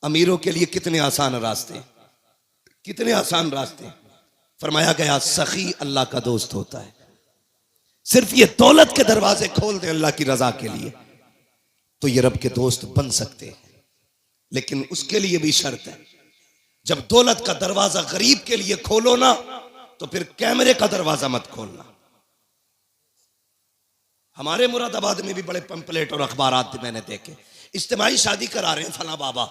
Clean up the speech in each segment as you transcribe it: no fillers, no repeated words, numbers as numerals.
अमीरों के लिए कितने आसान रास्ते, कितने आसान रास्ते। फरमाया गया सखी अल्लाह का दोस्त होता है। सिर्फ ये दौलत के दरवाजे खोल दे अल्लाह की रजा के लिए तो ये रब के दोस्त बन सकते हैं, लेकिन उसके लिए भी शर्त है। जब दौलत का दरवाजा गरीब के लिए खोलो ना तो फिर कैमरे का दरवाजा मत खोलना। हमारे मुरादाबाद में भी बड़े पंपलेट और अखबारात मैंने देखे, इज्तिमाई शादी करा रहे हैं फला बाबा,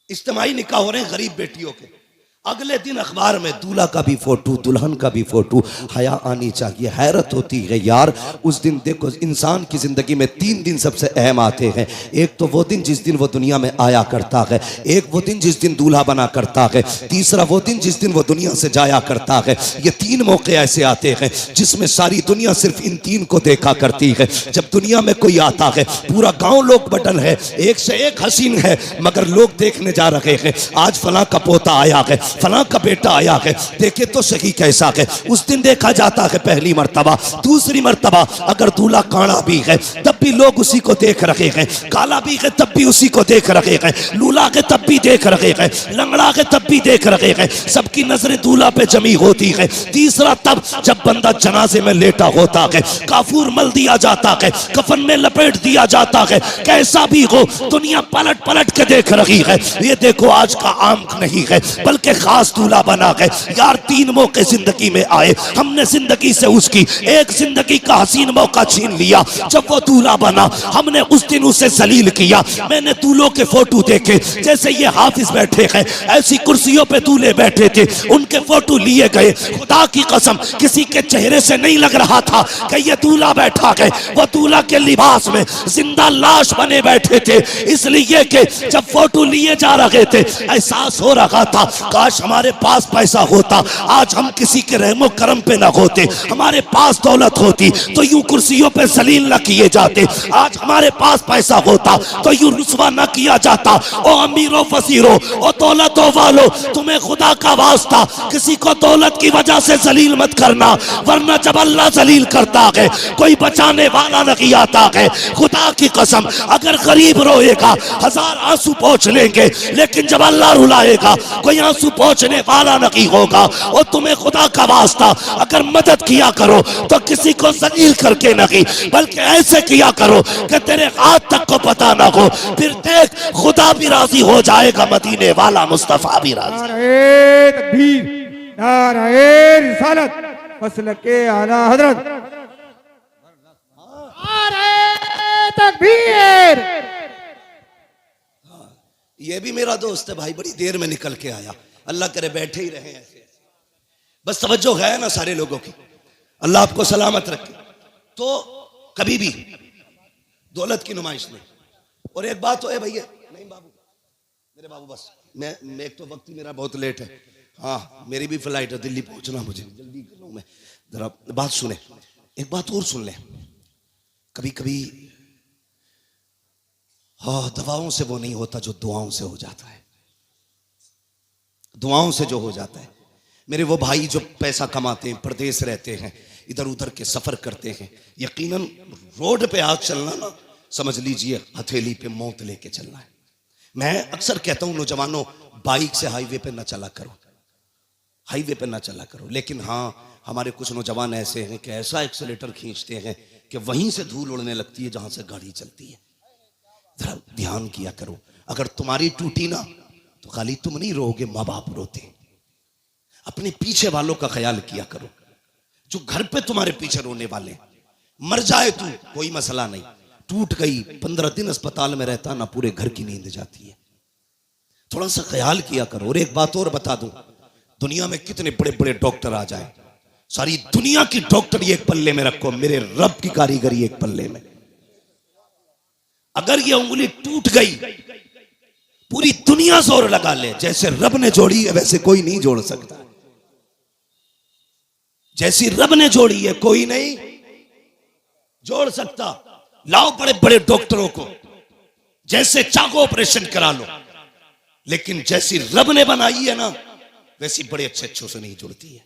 इज्तिमाई निकाह हो रहे हैं गरीब बेटियों के। अगले दिन अखबार में दूल्हा का भी फोटो, दुल्हन का भी फोटो। हया आनी चाहिए। हैरत होती है यार, उस दिन देखो इंसान की जिंदगी में 3 दिन सबसे अहम आते हैं। एक तो वो दिन जिस दिन वो दुनिया में आया करता है, एक वो दिन जिस दिन दूल्हा बना करता है, तीसरा वो दिन जिस दिन वो दुनिया से जाया करता है। ये 3 मौके ऐसे आते हैं जिसमें सारी दुनिया सिर्फ इन 3 को देखा करती है। जब दुनिया में कोई आता है, पूरा गांव लोग बटन है, एक से एक हसीन है, मगर लोग देखने जा रहे हैं आज फला का पोता आया है, फला का बेटा आया है, देखे तो सही कैसा है। उस दिन देखा जाता है पहली मर्तबा। दूसरी मर्तबा अगर दूल्हा काड़ा भी है तब भी लोग उसी को देख रहे हैं, काला भी है तब भी उसी को देख रहे हैं, लूला के तब भी देख रहे हैं, लंगड़ा के तब भी देख रहे हैं। सबकी नजरें दूल्हा पे जमी होती है। तीसरा तब जब बंदा जनाजे में लेटा होता है, काफूर मल दिया जाता है, कफन में लपेट दिया जाता है, कैसा भी हो दुनिया पलट पलट के देख रही है। ये देखो आज का आम नहीं है बल्कि खास दूल्हा बना है यार। 3 मौके जिंदगी में आए, हमने जिंदगी से उसकी एक जिंदगी का हसीन मौका छीन लिया। जब वो दूल्हा बना हमने उस दिन उसे जलील किया। मैंने दूल्हों के फोटो देखे, जैसे ये हाफिज बैठे हैं ऐसी कुर्सियों पे दूल्हे बैठे थे, उनके फोटो लिए गए। खुदा की कसम किसी के चेहरे से नहीं लग रहा था कि ये दूल्हा बैठा है। वो दूल्हा के लिबास में जिंदा लाश बने बैठे थे, इसलिए कि जब फोटो लिए जा रहे थे एहसास हो रहा था काश हमारे पास पैसा होता, आज हम किसी के रहमो करम पे ना होते, हमारे पास दौलत होती तो यूं कुर्सियों पे जलील न किए जाते, आज हमारे पास पैसा होता तो यूं रुस्वा न किया जाता। ओ अमीरों फसीरों, ओ दौलतों वालों, तुम्हें खुदा का वास्ता किसी को दौलत की वजह से जलील मत करना, वरना जब अल्लाह जलील करता है कोई बचाने वाला नहीं आता है। खुदा की कसम अगर गरीब रोएगा 1000 आंसू पोंछ लेंगे, लेकिन जब अल्लाह रुलाएगा कोई आंसू पहुंचने वाला नहीं होगा। और तुम्हें खुदा का वास्ता अगर मदद किया करो तो किसी को जलील करके नहीं, बल्कि ऐसे किया करो कि तेरे हाथ तक को पता ना हो, फिर देख खुदा भी राजी हो जाएगा, मदीने वाला मुस्तफा भी राजी। नारे तकबीर, नारे रिसालत, मसलके आला हजरत, नारे तकबीर। ये भी मेरा दोस्त है भाई, बड़ी देर में निकल के आया। अल्लाह करे बैठे ही रहे ऐसे, बस तवज्जो है ना सारे लोगों की। अल्लाह आपको सलामत रखे। तो कभी भी दौलत की नुमाइश नहीं। और एक बात तो है भैया, नहीं बाबू, मेरे बाबू बस मैं एक तो वक्त मेरा बहुत लेट है, हाँ मेरी भी फ्लाइट है, दिल्ली पहुंचना मुझे, जल्दी कर लूं मैं। जरा बात सुने, एक बात और सुन ले। कभी कभी हाँ दवाओं से वो नहीं होता जो दुआओं से हो जाता है, दुआओं से जो हो जाता है। मेरे वो भाई जो पैसा कमाते हैं, प्रदेश रहते हैं, इधर उधर के सफर करते हैं, यकीनन रोड पे आज चलना ना समझ लीजिए हथेली पे मौत लेके चलना है। मैं अक्सर कहता हूं नौजवानों, बाइक से हाईवे पे ना चला करो, हाईवे पे ना चला करो। लेकिन हाँ हमारे कुछ नौजवान ऐसे हैं कि ऐसा एक्सीलेटर खींचते हैं कि वहीं से धूल उड़ने लगती है जहां से गाड़ी चलती है। जरा ध्यान किया करो, अगर तुम्हारी टूटी ना तो खाली तुम नहीं रोओगे, माँ बाप रोते। अपने पीछे वालों का ख्याल किया करो, जो घर पे तुम्हारे पीछे रोने वाले। मर जाए तू कोई मसला नहीं, टूट गई 15 दिन अस्पताल में रहता ना, पूरे घर की नींद जाती है। थोड़ा सा ख्याल किया करो। और एक बात और बता दूं, दुनिया में कितने बड़े बड़े डॉक्टर आ जाए, सारी दुनिया की डॉक्टरी एक पल्ले में रखो, मेरे रब की कारीगरी एक पल्ले में। अगर ये उंगली टूट गई पूरी दुनिया जोर लगा ले, जैसे रब ने जोड़ी है वैसे कोई नहीं जोड़ सकता। जैसी रब ने जोड़ी है कोई नहीं जोड़ सकता। लाओ बड़े बड़े डॉक्टरों को, जैसे चाहो ऑपरेशन करा लो, लेकिन जैसी रब ने बनाई है ना वैसी बड़े अच्छे अच्छों से नहीं जुड़ती है।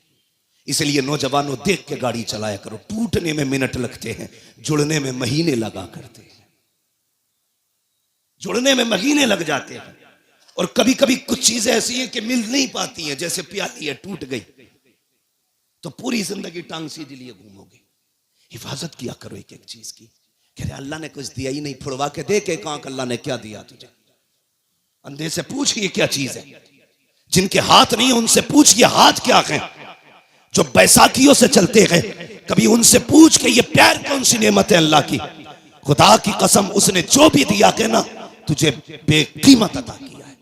इसलिए नौजवानों देख के गाड़ी चलाया करो। टूटने में मिनट लगते हैं, जुड़ने में महीने लगा करते हैं। जुड़ने में महीने लग जाते हैं। और कभी कभी कुछ चीजें ऐसी हैं कि मिल नहीं पाती हैं, जैसे प्याली है टूट गई तो पूरी जिंदगी टांग सीधी लिए घूमोगे। हिफाजत किया करो एक एक चीज की। कह रहे अल्लाह ने कुछ दिया ही नहीं, फुड़वा के देख एक आंख अल्लाह ने क्या दिया तुझे। अंधे से पूछ ये क्या चीज है, जिनके हाथ नहीं उनसे पूछ ये हाथ क्या है। जो बैसाखियों से चलते हैं कभी उनसे पूछ के ये प्यार कौन सी नेमत है अल्लाह की। खुदा की कसम उसने जो भी दिया के ना तुझे बेकीमत अता किया है,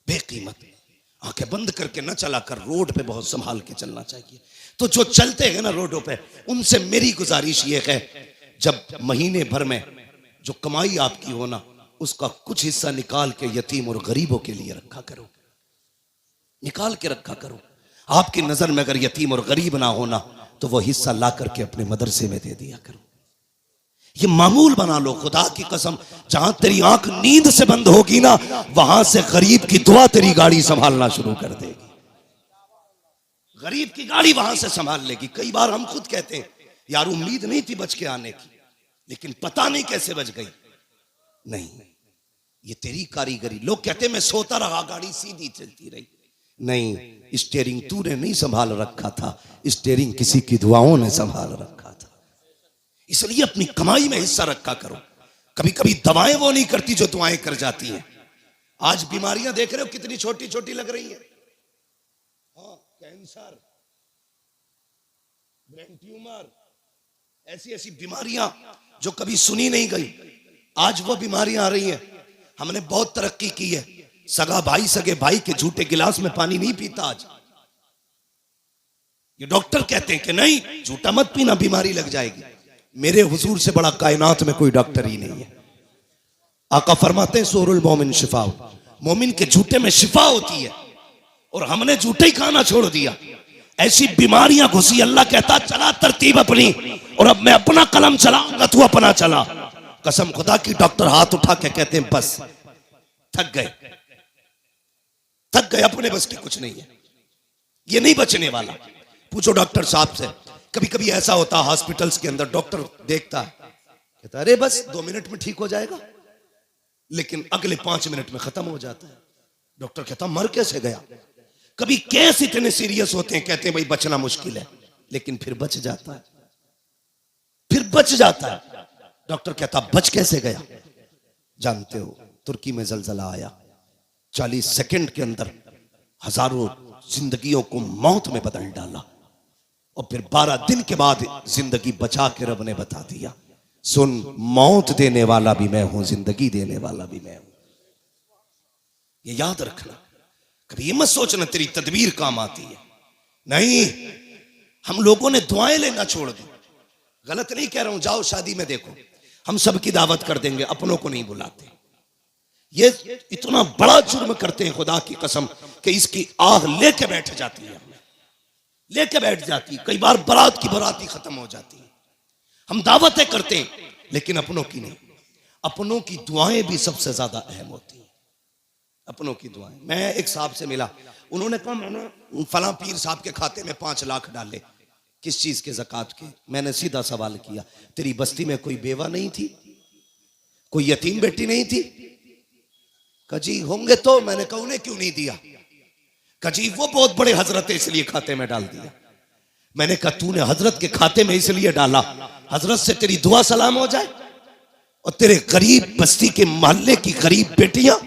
बेकीमत। आंखें बंद करके न चला कर, रोड पे बहुत संभाल के चलना चाहिए। तो जो चलते हैं ना रोडों पे उनसे मेरी गुजारिश ये है, जब महीने भर में जो कमाई आपकी हो ना उसका कुछ हिस्सा निकाल के यतीम और गरीबों के लिए रखा करो, निकाल के रखा करो। आपकी नजर में अगर यतीम और गरीब ना होना तो वो हिस्सा ला करके अपने मदरसे में दे दिया करो। ये मामूल बना लो। खुदा की कसम जहां तेरी आंख नींद से बंद होगी ना वहां से गरीब की दुआ तेरी गाड़ी संभालना शुरू कर देगी। गरीब की गाड़ी वहां से संभाल लेगी। कई बार हम खुद कहते हैं यार उम्मीद नहीं थी बच के आने की, लेकिन पता नहीं कैसे बच गई। नहीं, ये तेरी कारीगरी। लोग कहते मैं सोता रहा गाड़ी सीधी चलती रही। नहीं, स्टीयरिंग तूने नहीं संभाल रखा था, स्टीयरिंग किसी की दुआओं ने संभाल रखा था। इसलिए अपनी कमाई में हिस्सा रखा करो। कभी कभी दवाएं वो नहीं करती जो दुआएं कर जाती हैं। आज बीमारियां देख रहे हो कितनी छोटी छोटी लग रही हैं। हाँ, कैंसर, ब्रेन ट्यूमर, ऐसी ऐसी बीमारियां जो कभी सुनी नहीं गई, आज वो बीमारियां आ रही हैं। हमने बहुत तरक्की की है। सगा भाई सगे भाई के झूठे गिलास में पानी नहीं पीता आज। ये डॉक्टर कहते हैं कि नहीं झूठा मत पीना, बीमारी लग जाएगी। मेरे हुजूर से बड़ा कायनात में कोई डॉक्टर ही नहीं है। आका फरमाते हैं सूरुल मोमिन शिफा, मोमिन के झूठे में शिफा होती है। और हमने झूठे ही खाना छोड़ दिया। ऐसी बीमारियां घुसी, अल्लाह कहता चला तरतीब अपनी, और अब मैं अपना कलम चलाऊंगा तू अपना चला। कसम खुदा की डॉक्टर हाथ उठा के कहते हैं बस थक गए, थक गए, अपने बस की कुछ नहीं है, ये नहीं बचने वाला। पूछो डॉक्टर साहब से। कभी कभी ऐसा होता है हॉस्पिटल्स के अंदर, डॉक्टर देखता है कहता अरे बस 2 मिनट में ठीक हो जाएगा, लेकिन अगले 5 मिनट में खत्म हो जाता है। डॉक्टर कहता मर कैसे गया। कभी केस इतने सीरियस होते हैं, कहते हैं भाई बचना मुश्किल है, लेकिन फिर बच जाता है, फिर बच जाता है। डॉक्टर कहता बच कैसे गया। जानते हो तुर्की में जलजला आया, 40 सेकंड के अंदर हजारों जिंदगियों को मौत में बदल डाला, और फिर 12 दिन के बाद जिंदगी बचा के रब ने बता दिया सुन मौत देने वाला भी मैं हूं, जिंदगी देने वाला भी मैं हूं। ये याद रखना। कभी ये मत सोचना तेरी तदबीर काम आती है। नहीं, हम लोगों ने दुआएं लेना छोड़ दी। गलत नहीं कह रहा हूं, जाओ शादी में देखो, हम सबकी दावत कर देंगे, अपनों को नहीं बुलाते। ये इतना बड़ा जुर्म करते हैं खुदा की कसम कि इसकी आह लेके बैठ जाती है, लेके बैठ जाती है। कई बार बारात की बारात ही खत्म हो जाती है। हम दावतें करते हैं लेकिन अपनों की नहीं। अपनों की दुआएं भी सबसे ज्यादा अहम होती हैं, अपनों की दुआएं। मैं एक साहब से मिला, उन्होंने कहा मैंने फलां पीर साहब के खाते में 5 लाख डाले। किस चीज के? ज़कात के। मैंने सीधा सवाल किया तेरी बस्ती में कोई बेवा नहीं थी, कोई यतीम बेटी नहीं थी? कजी होंगे तो। मैंने कहा उन्हें क्यों नहीं दिया? कजी वो बहुत बड़े हजरत है इसलिए खाते में डाल दिया। मैंने कहा तूने हजरत के खाते में इसलिए डाला हजरत से तेरी दुआ सलाम हो जाए, और तेरे गरीब बस्ती के मोहल्ले की गरीब बेटियां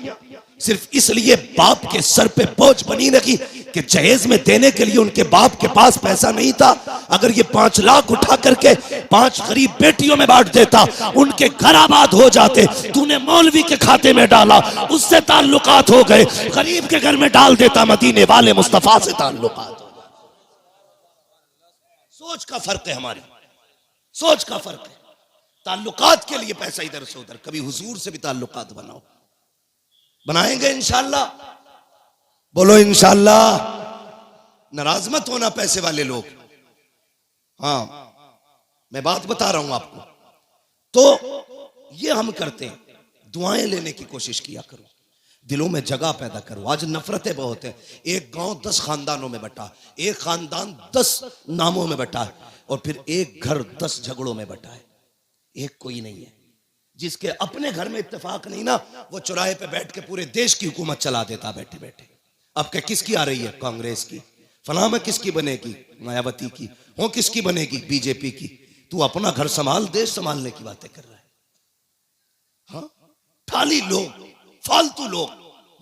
सिर्फ इसलिए बाप के सर पे बोझ बनी रही कि जहेज में देने के लिए उनके बाप के पास पैसा नहीं था। अगर ये 5 लाख उठा करके 5 गरीब बेटियों में बांट देता, उनके घर आबाद हो जाते। तूने मौलवी के खाते में डाला, उससे ताल्लुकात हो गए। गरीब के घर में डाल देता, मदीने वाले मुस्तफा से ताल्लुकात। सोच का फर्क है, हमारी सोच का फर्क है। ताल्लुकात के लिए पैसा इधर से उधर। कभी हुजूर से भी ताल्लुकात बनाओ। बनाएंगे इंशाअल्लाह, बोलो इंशाअल्लाह। नाराज मत होना पैसे वाले लोग। हाँ, मैं बात बता रहा हूं आपको। तो ये हम करते हैं, दुआएं लेने की कोशिश किया करो, दिलों में जगह पैदा करो। आज नफरतें बहुत हैं। एक गांव 10 खानदानों में बटा, एक खानदान 10 नामों में बटा है, और फिर एक घर 10 झगड़ों में बटा है। एक कोई नहीं है। जिसके अपने घर में इत्तेफाक नहीं ना, वो चौराहे पे बैठ के पूरे देश की हुकूमत चला देता बैठे बैठे। अब क्या किसकी आ रही है? कांग्रेस की। फलां में किसकी बनेगी? मायावती की। हो किसकी बनेगी? बीजेपी की। तू अपना घर संभाल, देश संभालने की बातें कर रहा है। हाँ, खाली लोग, फालतू लोग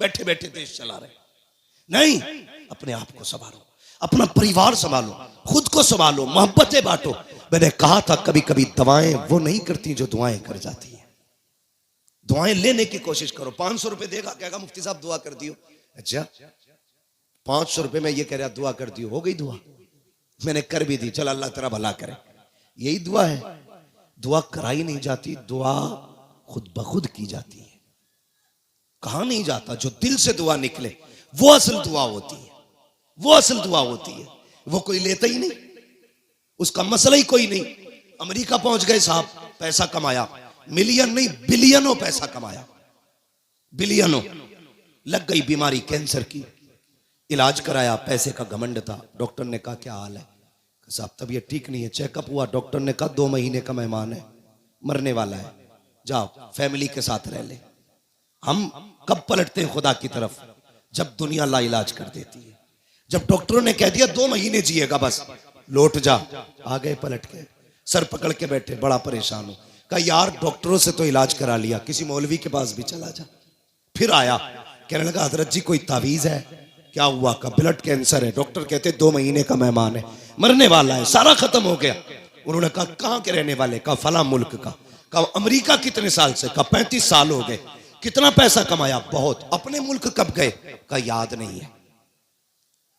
बैठे बैठे देश चला रहे। नहीं, अपने आप को संभालो, अपना परिवार संभालो, खुद को संभालो, मोहब्बतें बांटो। मैंने कहा था कभी कभी दवाएं वो नहीं करती जो दुआएं कर जाती हैं। दुआएं लेने की कोशिश करो। 500 रुपए देगा, कहेगा मुफ्ती साहब दुआ कर दियो। अच्छा, 500 रुपए में ये कह रहा दुआ कर दियो, हो गई दुआ? मैंने कर भी दी, चल अल्लाह तेरा भला करे। यही दुआ है? दुआ कराई नहीं जाती, दुआ खुद ब खुद की जाती है। कहा नहीं जाता, जो दिल से दुआ निकले वो असल दुआ होती है, वो असल दुआ होती है। वो कोई लेता ही नहीं, उसका मसला ही कोई नहीं। अमेरिका पहुंच गए साहब, पैसा कमाया, मिलियन नहीं बिलियनों पैसा कमाया, बिलियनों। लग गई बीमारी कैंसर की, इलाज कराया, पैसे का घमंड था। डॉक्टर ने कहा क्या हाल है? साहब तबीयत ठीक नहीं है। चेकअप हुआ, डॉक्टर ने कहा 2 महीने का मेहमान है, मरने वाला है, जाओ फैमिली के साथ रह ले। हम कब पलटते हैं खुदा की तरफ? जब दुनिया लाइलाज कर देती है। जब डॉक्टरों ने कह दिया 2 महीने जिएगा बस, लौट जा, आ गए पलट के, सर पकड़ के बैठे, बड़ा परेशान हो। कहा यार डॉक्टरों से तो इलाज करा लिया, किसी मौलवी के पास भी चला जा। फिर आया, कहने लगा हजरत जी कोई तावीज है? क्या हुआ? का ब्लड कैंसर है, डॉक्टर कहते 2 महीने का मेहमान है, मरने वाला है, सारा खत्म हो गया। उन्होंने कहा कहां के रहने वाले? का फला मुल्क का। कहा अमेरिका कितने साल से? का 35 साल हो गए। कितना पैसा कमाया? बहुत। अपने मुल्क कब गए? का याद नहीं है।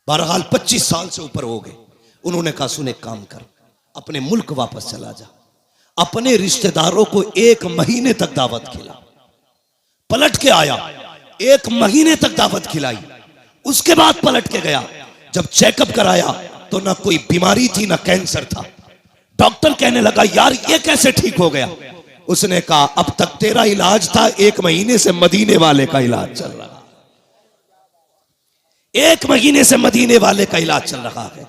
बहरहाल 25 साल से ऊपर हो गए। उन्होंने कहा सुन एक काम कर, अपने मुल्क वापस चला जा, अपने रिश्तेदारों को 1 महीने तक दावत खिला। पलट के आया, 1 महीने तक दावत खिलाई। उसके बाद पलट के गया, जब चेकअप कराया तो ना कोई बीमारी थी ना कैंसर था। डॉक्टर कहने लगा यार ये कैसे ठीक हो गया? उसने कहा अब तक तेरा इलाज था, 1 महीने से मदीने वाले का इलाज चल रहा है। 1 महीने से मदीने वाले का इलाज चल रहा है।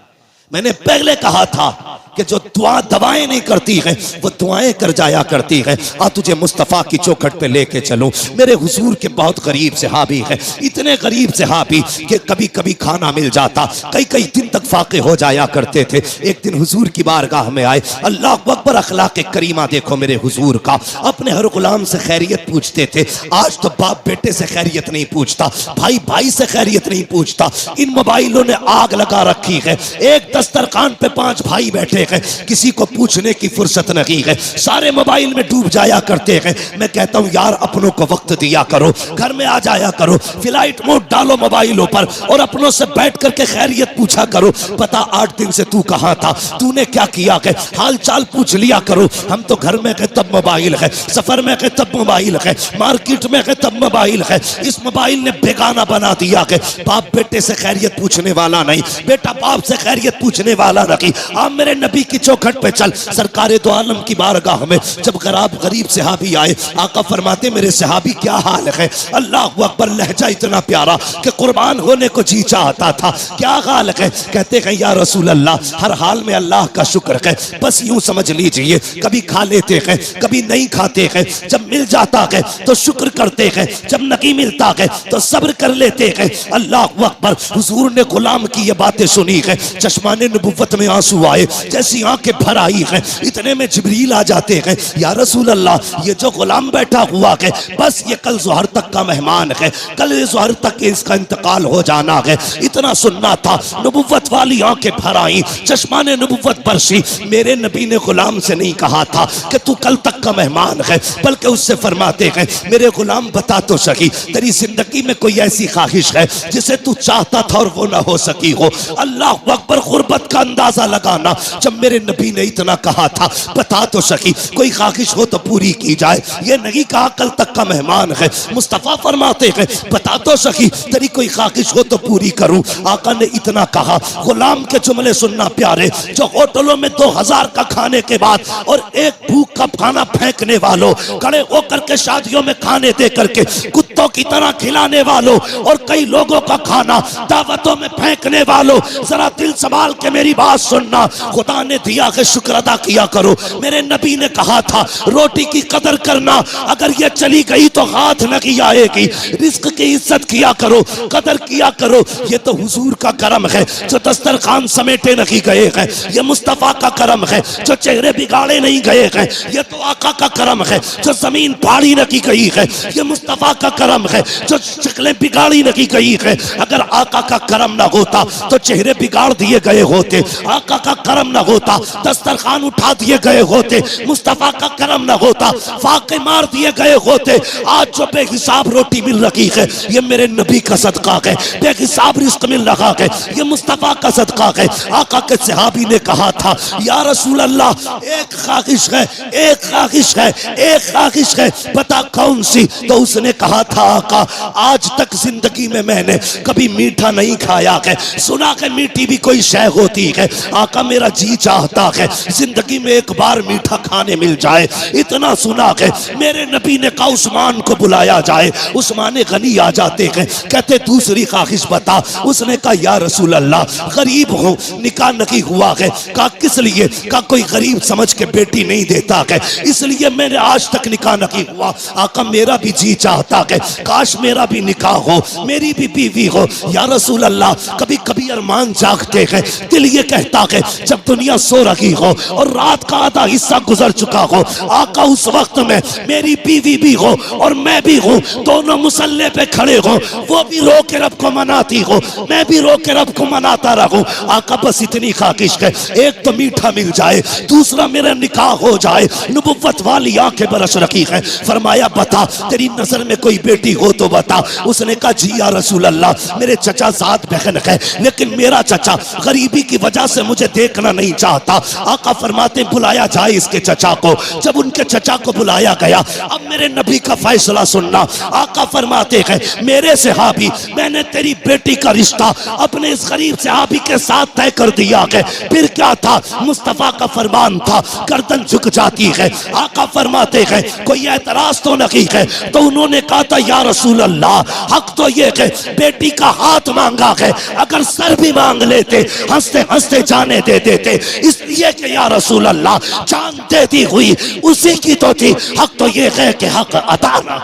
मैंने पहले कहा था कि जो दुआ दवाएं नहीं करती है वो दुआएं कर जाया करती है। आ तुझे मुस्तफ़ा की चौखट पे लेके चलूं। मेरे हुजूर के बहुत गरीब सहाबी है, इतने गरीब सहाबी कि कभी कभी खाना मिल जाता, कई कई दिन तक फाके हो जाया करते थे। एक दिन हुजूर की बारगाह में आए, अल्लाह अकबर, अखलाक करीमा देखो मेरे हुजूर का। अपने हर गुलाम से खैरियत पूछते थे। आज तो बाप बेटे से खैरियत नहीं पूछता, भाई भाई से खैरियत नहीं पूछता। इन मोबाइलों ने आग लगा रखी है। एक दस्तरखान पे 5 भाई बैठे हैं, किसी को पूछने की फुर्सत नहीं है, सारे मोबाइल में डूब जाया करते हैं। मैं कहता हूं यार अपनों को वक्त दिया करो, घर में आ जाया करो, फ्लाइट मोड डालो मोबाइलों पर और अपनों से बैठ करके खैरियत पूछा करो। पता 8 दिन से तू कहां था, तूने क्या किया है, हाल चाल पूछ लिया करो। हम तो घर में गए तब मोबाइल है, सफर में गए तब मोबाइल है, मार्केट में गए तब मोबाइल है। इस मोबाइल ने बेगाना बना दिया है। बाप बेटे से खैरियत पूछने वाला नहीं, बेटा बाप से खैरियत पूछने वाला नहीं। आप मेरे नबी की चौखट पे चल, सरकारे दो आलम की बारगाह में जब गरीब सहाबी आए, आका फरमाते मेरे सहाबी क्या हाल है? अल्लाह अकबर, लहजा इतना प्यारा कि कुर्बान होने को जी चाहता था। क्या हाल है? कहते हैं या रसूल अल्लाह, हर हाल में अल्लाह का शुक्र है, बस यूं समझ लीजिए कभी खा लेते हैं कभी नहीं खाते हैं। जब मिल जाता है तो शुक्र करते हैं, जब नहीं मिलता है तो सब्र कर लेते हैं। अल्लाह अकबर, हुजूर ने गुलाम की ये बातें सुनी है, चश्माने नबुव्वत में आंसू आए, जैसी आंखें भर आई हैं। इतने में जिब्रील आ जाते हैं, या रसूल अल्लाह, ये जो गुलाम बैठा हुआ है बस ये कल ज़ोहर तक का मेहमान है, कल ज़ोहर तक इसका इंतकाल हो जाना है। इतना सुनना था, नबुव्वत वाली आंखें भर आई, चश्माने नबुव्वत बरसी। मेरे नबी ने गुलाम से नहीं कहा था कि तू कल तक का मेहमान है, बल्कि उससे फरमाते हैं मेरे गुलाम बता तो सही, तेरी जिंदगी में कोई ऐसी ख्वाहिश है जिसे तू चाहता था और वो ना हो सकी हो? अल्लाह अकबर, गुर्बत का अंदाजा लगाना। जब मेरे नबी ने इतना कहा था बता तो सकी, कोई ख्वाहिश हो तो पूरी की जाए, ये नहीं कहा कल तक का मेहमान है। मुस्तफा फरमाते हैं बता तो सकी, तेरी कोई ख्वाहिश हो तो पूरी करूं। आका ने इतना कहा, गुलाम के जुमले सुनना प्यारे, जो होटलों में 2000 का खाने के बाद और एक भूख का खाना फेंकने वालों, खड़े होकर के शादियों में खाने दे करके कुत्तों की तरह खिलाने वालों और कई लोगों का खाना दावतों में फेंकने वालों, जरा दिल संभाल के मेरी बात सुनना। खुदा माँ ने दिया है शुक्र अदा किया करो। मेरे नबी ने कहा था रोटी की कदर करना, अगर ये चली गई तो हाथ न की आएगी। रिस्क की इज्जत किया करो, कदर किया करो। ये तो हुजूर का करम है जो दस्तरखान समेटे नहीं गए हैं। ये मुस्तफा का करम है जो चेहरे बिगाड़े नहीं गए हैं। ये तो आका का करम है जो जमीन फाड़ी न की गई है। ये मुस्तफा का करम है जो शक्लें बिगाड़ी न की गई है। अगर आका का करम ना होता तो चेहरे बिगाड़ दिए गए होते। आका का करम ना होता दस्तरखान उठा दिए गए होते। मुस्तफा का करम ना होता फाके मार दिए गए होते। आज जो बेहिसाब रोटी मिल रही है ये मेरे नबी का सदका है। बेहिसाब रिस्क मिल रहा है ये मुस्तफा का सदका है। आका के सहाबी ने कहा था या रसूल अल्लाह एक ख्वाहिश है, एक ख्वाहिश है, एक ख्वाहिश है, बता कौन सी? तो उसने कहा था आका आज तक जिंदगी में मैंने कभी मीठा नहीं खाया है। सुना है मीठी भी कोई शय होती है। आका मेरा जी चाहता है जिंदगी में एक बार मीठा खाने मिल जाए। इतना सुना है मेरे नबी ने कहा उस्मान को बुलाया जाए। उस्मान गनी आ जाते हैं, कहते दूसरी ख्वाहिश बता। उसने कहा या रसूल अल्लाह गरीब हूँ, निकाह नहीं हुआ है। कहा किस लिए? कहा कोई गरीब समझ के बेटी नहीं देता है, इसलिए मैंने आज तक निकाह नहीं हुआ। आका मेरा भी जी चाहता है काश मेरा भी निकाह हो, मेरी भी बीवी हो। या रसूल अल्लाह कभी कभी अरमान जागते हैं, दिल ये कहता है जब दुनिया सो रही हो और रात का आधा हिस्सा गुजर चुका हो, आका उस वक्त में मेरी बीवी भी हो और मैं भी हूँ, दोनों मुसल्ले पे खड़े हो, वो भी रो के रब को मनाती हो, मैं भी रो के रब को मनाता रहूं। आका बस इतनी ख्वाहिश है एक तो मीठा मिल जाए, दूसरा मेरा निकाह हो जाए। नबुव्वत वाली आंखें बरस रखी है। फरमाया बता तेरी नजर में कोई बेटी हो तो बता। उसने कहा जी या रसूल अल्लाह मेरे चचा साथ बहन है लेकिन मेरा चचा गरीबी की वजह से मुझे देखना नहीं चाहता। आका फरमाते बुलाया जाए इसके चचा को। जब उनके चचा को बुलाया गया, अब मेरे नबी का फैसला सुनना। आका फरमाते हैं मेरे सहाबी मैंने तेरी बेटी का रिश्ता अपने इस गरीब सहाबी के साथ तय कर दिया है। फिर क्या था? मुस्तफा का फरमान था गर्दन झुक जाती है। आका फरमाते हैं कोई एतराज तो नहीं है? तो उन्होंने कहा था या रसूल अल्लाह हक तो ये है बेटी का हाथ मांगा है, अगर सर भी मांग लेते हंसते हंसते जाने दे देते, इसलिए कि या रसूल अल्लाह जान देती हुई उसी की तो थी। हक तो ये है कि हक अदा ना।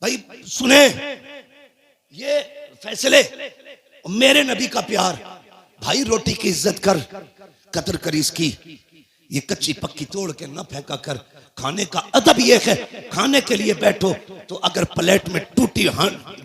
भाई सुने ये फैसले, मेरे नबी का प्यार। भाई रोटी की इज्जत कर, कदर कर इसकी। ये कच्ची पक्की तोड़ के ना फेंका कर। खाने का अदब ये है खाने के लिए बैठो तो अगर प्लेट में टूटी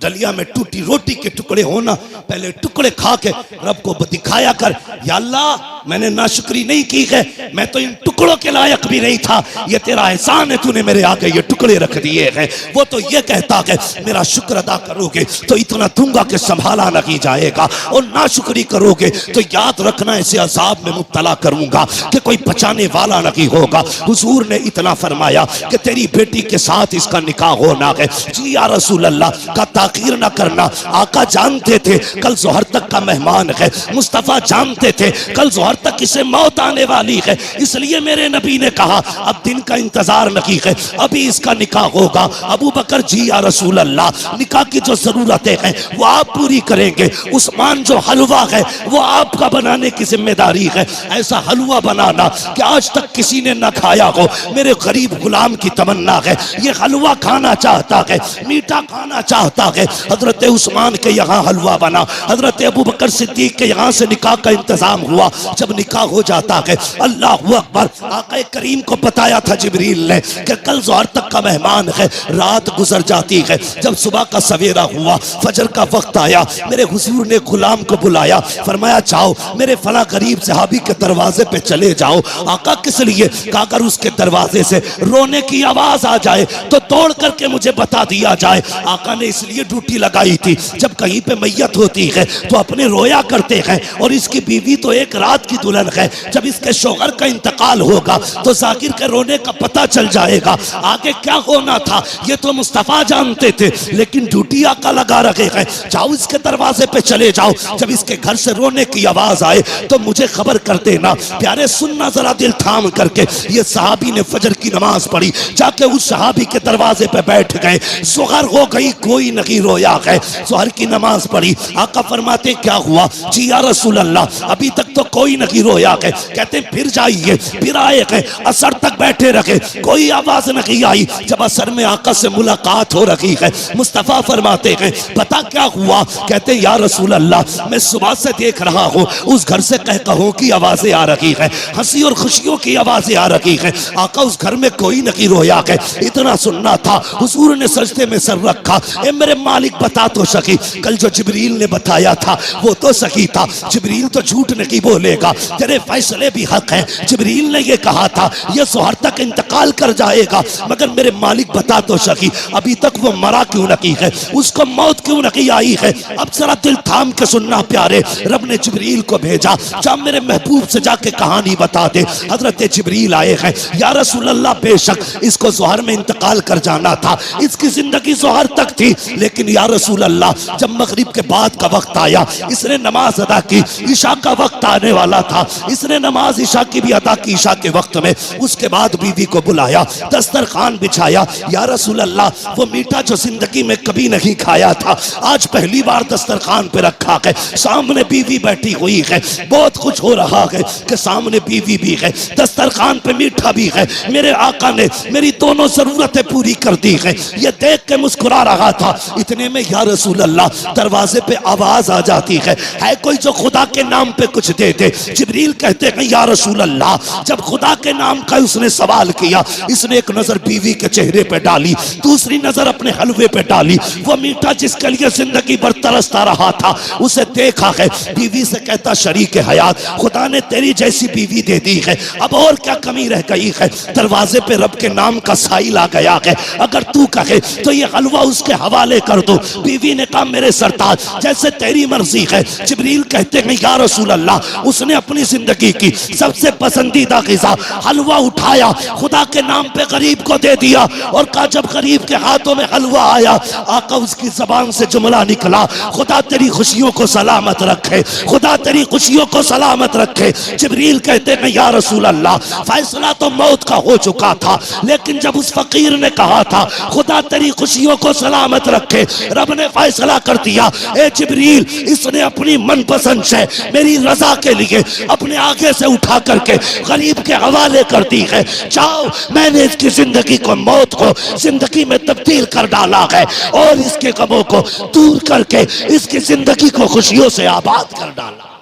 डलिया में टूटी रोटी के टुकड़े हो ना, पहले टुकड़े खा के रब को दिखाया कर या अल्लाह मैंने नाशुक्री नहीं की है, मैं तो इन टुकड़ों के लायक भी नहीं था, ये तेरा एहसान है तूने मेरे आगे ये टुकड़े रख दिए हैं। वो तो ये कहता है मेरा शुक्र अदा करोगे तो इतना दूंगा कि संभाला नहीं जाएगा, और नाशुक्री करोगे तो याद रखना ऐसे अजाब में मुब्तला करूंगा कि कोई बचाने वाला नहीं होगा। हुजूर ने इतना फरमाया कि तेरी बेटी के साथ इसका निकाह होना है। जी या रसूल अल्लाह का ताकीर ना करना। आका जानते थे कल जोहर तक का मेहमान है, मुस्तफा जानते थे कल जोहर तक इसे मौत आने वाली है, इसलिए मेरे नबी ने कहा अब दिन का इंतजार नहीं है, अभी इसका निकाह होगा। अबू बकर जी या रसूल अल्लाह निकाह की जो जरूरतें हैं वो आप पूरी करेंगे। उस्मान जो हलवा है वो आपका बनाने की जिम्मेदारी है। ऐसा हलवा बनाना कि आज तक किसी ने ना खाया हो। मेरे गरीब गुलाम की तमन्ना है ये हलवा खाना चाहता है, मीठा खाना चाहता है। हजरत उस्मान के यहाँ हलवा बना, हजरत अबू बकर सिद्दीक के यहाँ से निकाह का इंतजाम हुआ। जब निकाह हो जाता है अल्लाह अकबर, आका करीम को बताया था जिब्रील ने कि कल जोहर तक का मेहमान है। रात गुजर जाती है, जब सुबह का सवेरा हुआ, फजर का वक्त आया, मेरे हुजूर ने गुलाम को बुलाया, फरमाया जाओ मेरे फला गरीब सहाबी के दरवाजे पे चले जाओ। आका किस लिए? अगर उसके दरवाजे से रोने की आवाज आ जाए तो तोड़ करके मुझे बता दिया जाए। आका ने इसलिए ड्यूटी लगाई थी जब कहीं पे मैयत होती है तो अपने रोया करते हैं, और इसकी बीवी तो एक रात की दुल्हन है। जब इसके शौहर का इंतकाल होगा तो जाकिर के रोने का पता चल जाएगा। आगे क्या होना था ये तो मुस्तफा जानते थे, लेकिन ड्यूटी आका लगा रखे हैं, जाओ इसके दरवाजे पे चले जाओ, जब इसके घर से रोने की आवाज आए तो मुझे खबर कर देना। प्यारे सुनना जरा दिल थाम करके, ये सहाबी ने फजर की नमाज पढ़ी, जाके उस सहाबी के दरवाजे पे बैठ गए। सुहर हो गई, कोई नहीं रोया है। सुहर की नमाज पढ़ी, आका फरमाते क्या हुआ? जी या रसूल अल्लाह, अभी तक तो कोई नहीं रोया है। कहते फिर जाइए, फिर आए गए, असर तक बैठे रखे, कोई आवाज नहीं आई। जब असर में आका से मुलाकात हो रही है, मुस्तफा फरमाते हैं पता क्या हुआ? कहते या रसूल अल्लाह, मैं सुबह से देख रहा हूँ उस घर से कह कहों की आवाजें आ रही है, हंसी और खुशियों की आवाजें आ रही है। आका उस घर में कोई नहीं रोया है। इतना सुनना था, हुजूर ने सजदे में सर रखा। ए मेरे मालिक बता तो सकी, कल जो जिब्रील ने बताया था वो तो सही था, जिब्रील तो झूठ नहीं बोलेगा, तेरे फैसले भी हक है। जिब्रील ने ये कहा था ये सुहर तक इंतकाल कर जाएगा, मगर मेरे मालिक बता तो सकी अभी तक वो मरा क्यों नहीं है, उसको मौत क्यों नहीं आई है? अब जरा दिल थाम के सुनना प्यारे, रब ने जिब्रील को भेजा, जा मेरे महबूब से जाके कहानी बता दे। हजरत जिब्रील आए हैं, या रसूल अल्लाह बेशक इसको ज़ोहर में इंतकाल कर जाना था, इसकी जिंदगी ज़ोहर तक थी, लेकिन या रसूल अल्लाह जब मगरिब के बाद का वक्त आया, इसने नमाज अदा की, ईशा का वक्त आने वाला था, इसने नमाज ईशा की भी अदा की ईशा के वक्त में। उसके बाद बीवी को बुलाया, दस्तरखान बिछाया, या रसूल अल्लाह वो मीठा जो जिंदगी में कभी नहीं खाया था आज पहली बार दस्तरखान पे रखा है, सामने बीवी बैठी हुई है, बहुत कुछ हो रहा है कि सामने बीवी भी है, दस्तरखान पे मीठा भी है, मेरे आका ने मेरी दोनों जरूरतें पूरी कर दी है। ये देख के मुस्कुरा रहा था, इतने में या रसूल अल्लाह दरवाजे पे आवाज आ जाती है कोई जो खुदा के नाम पे कुछ दे दे। जिब्रील कहते हैं या रसूल अल्लाह जब खुदा के नाम का उसने सवाल किया, इसने एक नजर बीवी के चेहरे पे डाली, दूसरी नजर अपने हलवे पे डाली, वो मीठा जिसके लिए जिंदगी भर तरसता रहा था उसे देखा है। बीवी से कहता शरीक हयात खुदा ने तेरी जैसी बीवी दे दी है, अब और क्या कमी रह गई है? दरवाजे पे रब के नाम का साइल आ गया है, अगर तू कहे तो ये हलवा उसके हवाले कर दो। बीवी ने कहा मेरे सरताज जैसे तेरी मर्जी है। जिब्रील कहते हैं या रसूल अल्लाह उसने अपनी जिंदगी की सबसे पसंदीदा ग़िज़ा हलवा उठाया, खुदा के नाम पे गरीब को दे दिया और कहा जब गरीब के हाथों में हलवा आया, आका उसकी जबान से जुमला निकला, खुदा तेरी खुशियों को सलामत रखे, खुदा तेरी खुशियों को सलामत रखे। जिब्रील कहते हैं या रसूल अल्लाह फैसला तो मौत का हो चुका था, लेकिन जब उस फकीर ने कहा था खुदा तेरी खुशियों को सलामत रखे, रब ने फैसला कर दिया ए जिब्रील इसने अपनी मनपसंद से मेरी रजा के लिए अपने आगे से उठा करके गरीब के हवाले कर दी है। जाओ मैंने इसकी जिंदगी को मौत को जिंदगी में तब्दील कर डाला है और इसके गमों को दूर करके इसकी जिंदगी को खुशियों से आबाद कर डाला।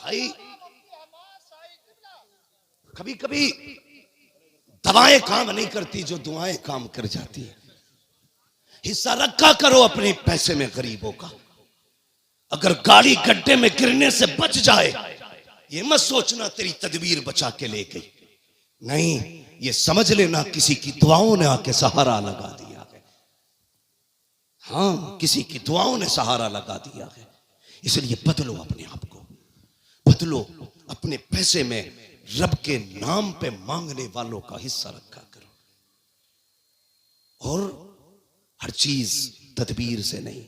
भाई कभी कभी दवाएं काम नहीं करती जो दुआएं काम कर जाती है। हिस्सा रखा करो अपने पैसे में गरीबों का। अगर गाड़ी गड्ढे में गिरने से बच जाए ये मत सोचना तेरी तदबीर बचा के ले गई, नहीं, ये समझ लेना किसी की दुआओं ने आके सहारा लगा दिया है। हाँ, किसी की दुआओं ने सहारा लगा दिया है। इसलिए बदलो अपने आप को, बदलो अपने पैसे में रब के नाम पे मांगने वालों का हिस्सा रखा करो, और हर चीज तदबीर से नहीं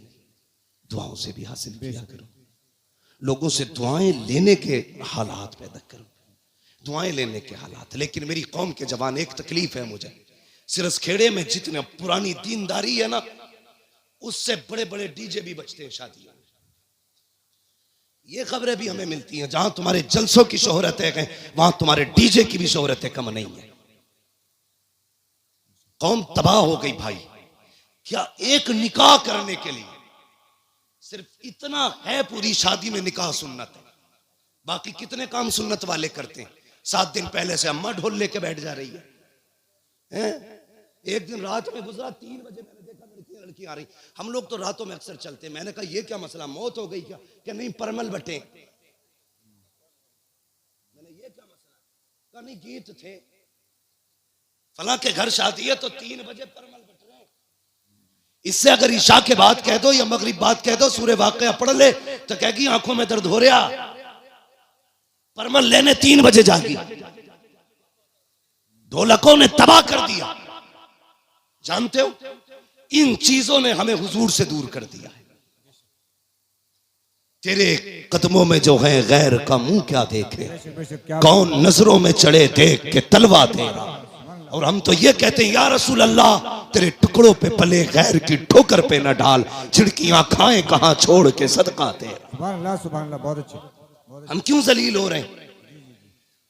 दुआओं से भी हासिल किया करो। लोगों से दुआएं लेने के हालात पैदा करो, दुआएं लेने के हालात। लेकिन मेरी कौम के जवान एक तकलीफ है मुझे, सिरसखेड़े में जितने पुरानी दीनदारी है ना उससे बड़े बड़े डीजे भी बजते हैं शादियों में। ये खबरें भी हमें मिलती हैं, जहां तुम्हारे जलसों की शोहरत है वहां तुम्हारे डीजे की भी शोहरत कम नहीं है। कौम तबाह हो गई भाई। क्या एक निकाह करने के लिए सिर्फ इतना है, पूरी शादी में निकाह सुन्नत है, बाकी कितने काम सुन्नत वाले करते हैं। 7 दिन पहले से अम्मा ढोल लेके बैठ जा रही है। एक दिन रात में गुजरा 3 बजे मैंने देखा लड़की आ रही। हम लोग तो रातों में अक्सर चलते हैं। मैंने कहा ये क्या मसला, मौत हो गई क्या? कि नहीं परमल बटे। मैंने ये क्या मसला? कहा नहीं गीत थे। फला के घर शादी है तो 3 बजे परमल बट रहे हैं। इससे अगर ईशा के बाद कह दो या मगरिब बाद कह दो सूर्य वाक़या पढ़ ले तो कहेगी आंखों में दर्द हो रहा, परमल लेने 3 बजे जागी। ढोलकों ने तबाह कर दिया। जानते हो इन चीजों ने हमें हुजूर से दूर कर दिया है। तेरे कदमों में जो है गैर का मुंह क्या देखे, कौन नजरों में चढ़े देख के तलवा तेरा। और हम तो ये कहते हैं या रसूल अल्लाह तेरे टुकड़ों पे पले गैर की ठोकर पे न डाल, छिड़कियां खाएं कहां छोड़ के सदका तेरा। सुभान अल्लाह, सुभान अल्लाह, बहुत अच्छे। हम क्यों जलील हो रहे हैं?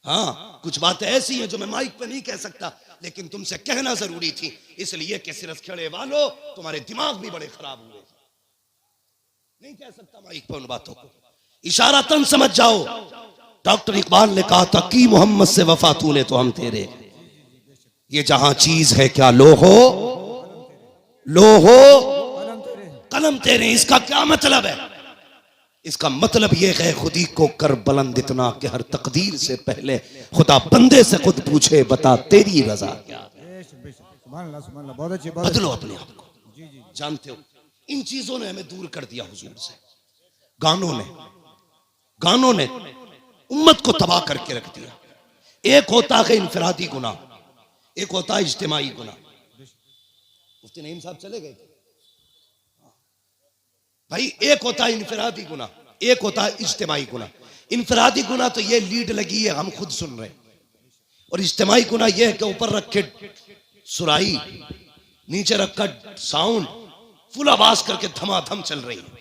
हाँ, कुछ बातें ऐसी हैं जो मैं माइक पे नहीं कह सकता, लेकिन तुमसे कहना जरूरी थी, इसलिए कि सिरस खेड़े वालों तुम्हारे दिमाग भी बड़े खराब हुए। नहीं कह सकता माइक पे उन बातों को, इशारा तन समझ जाओ। डॉक्टर इकबाल ने कहा था कि मोहम्मद से वफा तूने तो हम तेरे, ये जहां चीज है क्या लो हो कलम तेरे। इसका क्या मतलब है? इसका मतलब यह है खुदी को कर बुलंद इतना कि हर तकदीर से पहले खुदा बंदे से खुद पूछे बता तेरी रजा क्या है। सुभान अल्लाह, सुभान अल्लाह, बहुत अच्छे। बदलो अपने आप को। जानते हो इन चीजों ने हमें दूर कर दिया हुजूर से। गानों ने उम्मत को तबाह करके रख दिया। एक होता है इनफरादी गुनाह, एक होता है इज्तिमाई गुनाह। मुफ्ती नईम साहब चले गए भाई। एक होता है इनफरादी गुनाह, एक होता है इज्तिमाई गुनाह। इनफरादी गुनाह तो ये लीड लगी है हम खुद सुन रहे हैं, और इज्तिमाई गुनाह ये है कि ऊपर रख के सुराही, नीचे रखकर साउंड, फुल आवाज करके धमाधम चल रही है।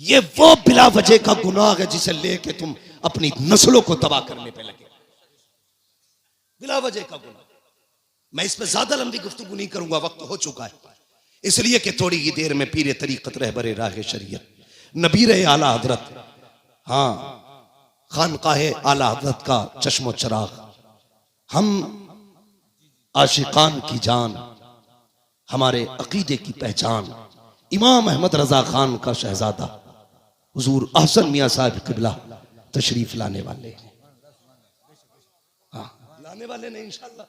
ये वो बिला वजह का गुनाह है जिसे लेके तुम अपनी नस्लों को तबाह करने पे लगे। बिला वजह का गुनाह। मैं इस पे ज्यादा लंबी गुफ्तगू नहीं करूंगा, वक्त हो चुका है, इसलिए कि थोड़ी ही देर में पीरे तरीकत रहबरे राह शरीयत नबीर आला हजरत, हाँ खानकाहे आला हजरत का चश्मो चराग, हम आशिकान की जान, हमारे अकीदे की पहचान, इमाम अहमद रजा खान का शहजादा हुजूर अहसन मियां साहब किबला तशरीफ लाने वाले हैं। हाँ, लाने वाले नहीं, इंशाल्लाह।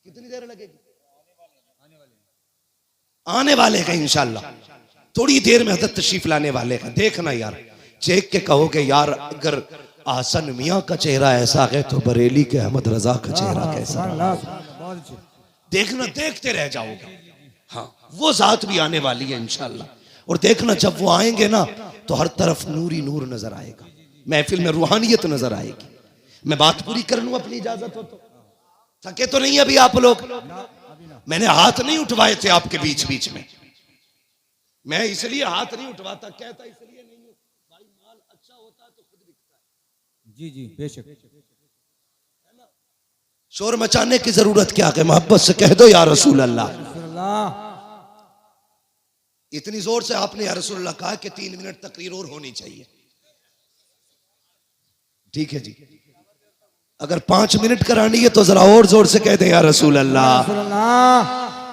कितनी देर लगेगी? आने वाले हैं इंशाल्लाह। थोड़ी देर में हजरत तशरीफ लाने वाले हैं। देखना यार, चेक के कहोगे यार अगर अहसन मियां का चेहरा ऐसा है तो बरेली के अहमद रजा का चेहरा कैसा है? देखना, देखते रह जाओगे। हाँ, वो जात भी आने वाली है इंशाल्लाह। और देखना जब वो आएंगे ना तो हर तरफ नूर ही नूर नजर आएगा, महफिल में रूहानियत नजर आएगी। मैं बात पूरी कर लूं, अपनी इजाजत हो तो। थके तो नहीं अभी आप लोग? मैंने हाथ नहीं उठवाए थे आपके बीच बीच में। मैं इसलिए हाथ नहीं उठवाता, कहता इसलिए नहीं हूं भाई, माल अच्छा होता तो खुद बिकता है। जी जी बेशक। शोर मचाने की जरूरत क्या है? मोहब्बत से कह दो या रसूल अल्लाह। इतनी जोर से आपने या रसूल अल्लाह कहा कि 3 मिनट तकरीर और होनी चाहिए। ठीक है जी, अगर 5 मिनट करानी है तो जरा और जोर से कह दे या रसूल अल्लाह।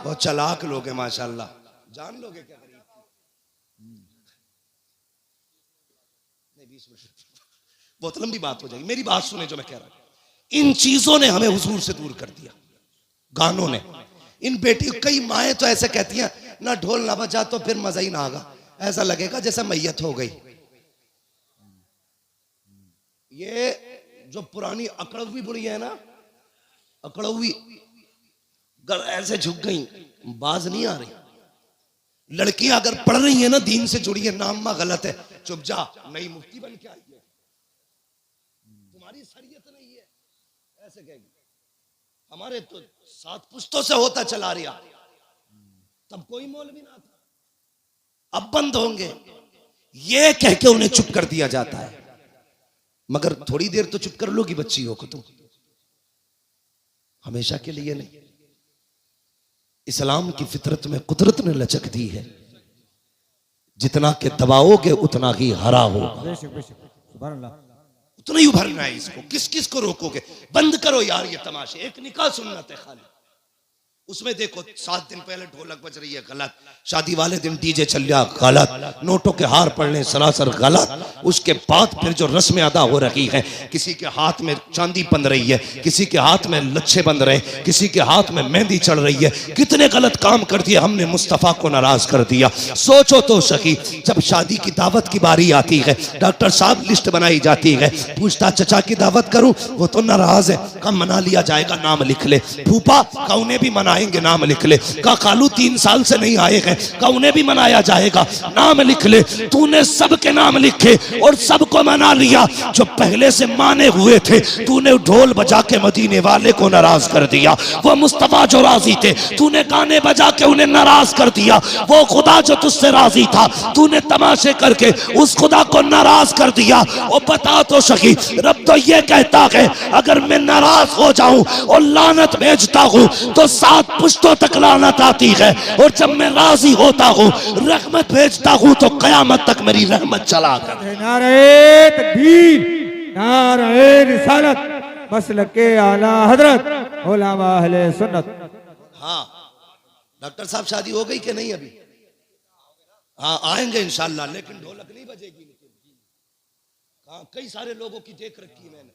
बहुत चालाक लोग हैं माशाल्लाह, जान लोगे क्या? नहीं, 20 मिनट बहुत लंबी बात हो जाएगी। मेरी बात सुने जो मैं कह रहा हूं। इन चीजों ने हमें हुजूर से दूर कर दिया, गानों ने। इन बेटी, कई माएँ तो ऐसे कहती हैं ना ढोल ना बजा तो फिर मजा ही ना आगा, ऐसा लगेगा जैसे मैयत हो गई। ये जो पुरानी अकड़वी बुढ़ी है ना, अकड़वी अगर ऐसे झुक गई, बाज नहीं आ रही। लड़कियां अगर पढ़ रही है ना, दीन से जुड़ी है, नामा गलत है, चुप जा, नई मुफ्ती बन के आई है, तुम्हारी शरीयत नहीं है, ऐसे कहेगी। हमारे तो 7 पुश्तों से होता चला रहा, तब कोई मौलवी ना था, अब बंद होंगे, ये कह के उन्हें चुप कर दिया जाता है। मगर थोड़ी देर तो चुप कर लोगी बच्ची हो को तुम, हमेशा के लिए नहीं। इस्लाम की फितरत में कुदरत ने लचक दी है, जितना के दबाओगे उतना ही हरा होगा, उतना ही उभरना है इसको। किस किस को रोकोगे? बंद करो यार ये तमाशे, एक निकाह सुन्नत है खाली, उसमें देखो 7 दिन पहले ढोलक बज रही है, गलत। शादी वाले दिन डीजे चल रहा, गलत। नोटों के हार पड़ने, सरासर गलत। उसके बाद फिर जो रस्में अदा हो रही है, किसी के हाथ में चांदी बंध रही है, किसी के हाथ में लच्छे बंध रहे, किसी के हाथ में मेहंदी चढ़ रही है। कितने गलत काम कर दिए हमने, मुस्तफ़ा को नाराज कर दिया। सोचो तो सही, जब शादी की दावत की बारी आती है, डॉक्टर साहब लिस्ट बनाई जाती है, पूछता चचा की दावत करूं, वो तो नाराज है, कम मना लिया जाएगा, नाम लिख ले। फूफा का उन्हें भी मनाएंगे, नाम लिख ले। का खालू 3 साल से नहीं आए हैं, का उन्हें भी मनाया जाएगा, नाम लिख ले। तूने सबके नाम लिखे और सबको मना लिया। जो पहले से माने हुए थे, तूने ढोल बजा के मदीने वाले को नाराज कर दिया। वो मुस्तफा जो राजी थे, तूने गाने बजा के उन्हें नाराज कर दिया। वो खुदा जो तुझसे राजी था, तूने तमाशे करके उस खुदा को नाराज कर दिया। और बता तो सही, रब तो ये कहता है, अगर मैं नाराज हो जाऊं और लानत भेजता हूं तो 7 पुश्तों तक लानत आती है, और जब मैं राजी होता हूं, रहमत भेजता हूं, तो कयामत तक मेरी रहमत चला कर। नारे तकबीर, नारे रिसालत, मसलके आला हजरत उलमा अहले सुन्नत। हाँ डॉक्टर साहब, शादी हो गई कि नहीं अभी? हाँ आएंगे इंशाल्लाह, लेकिन ढोलक नहीं बजेगी। हाँ कई सारे लोगों की देख रखी है मैंने,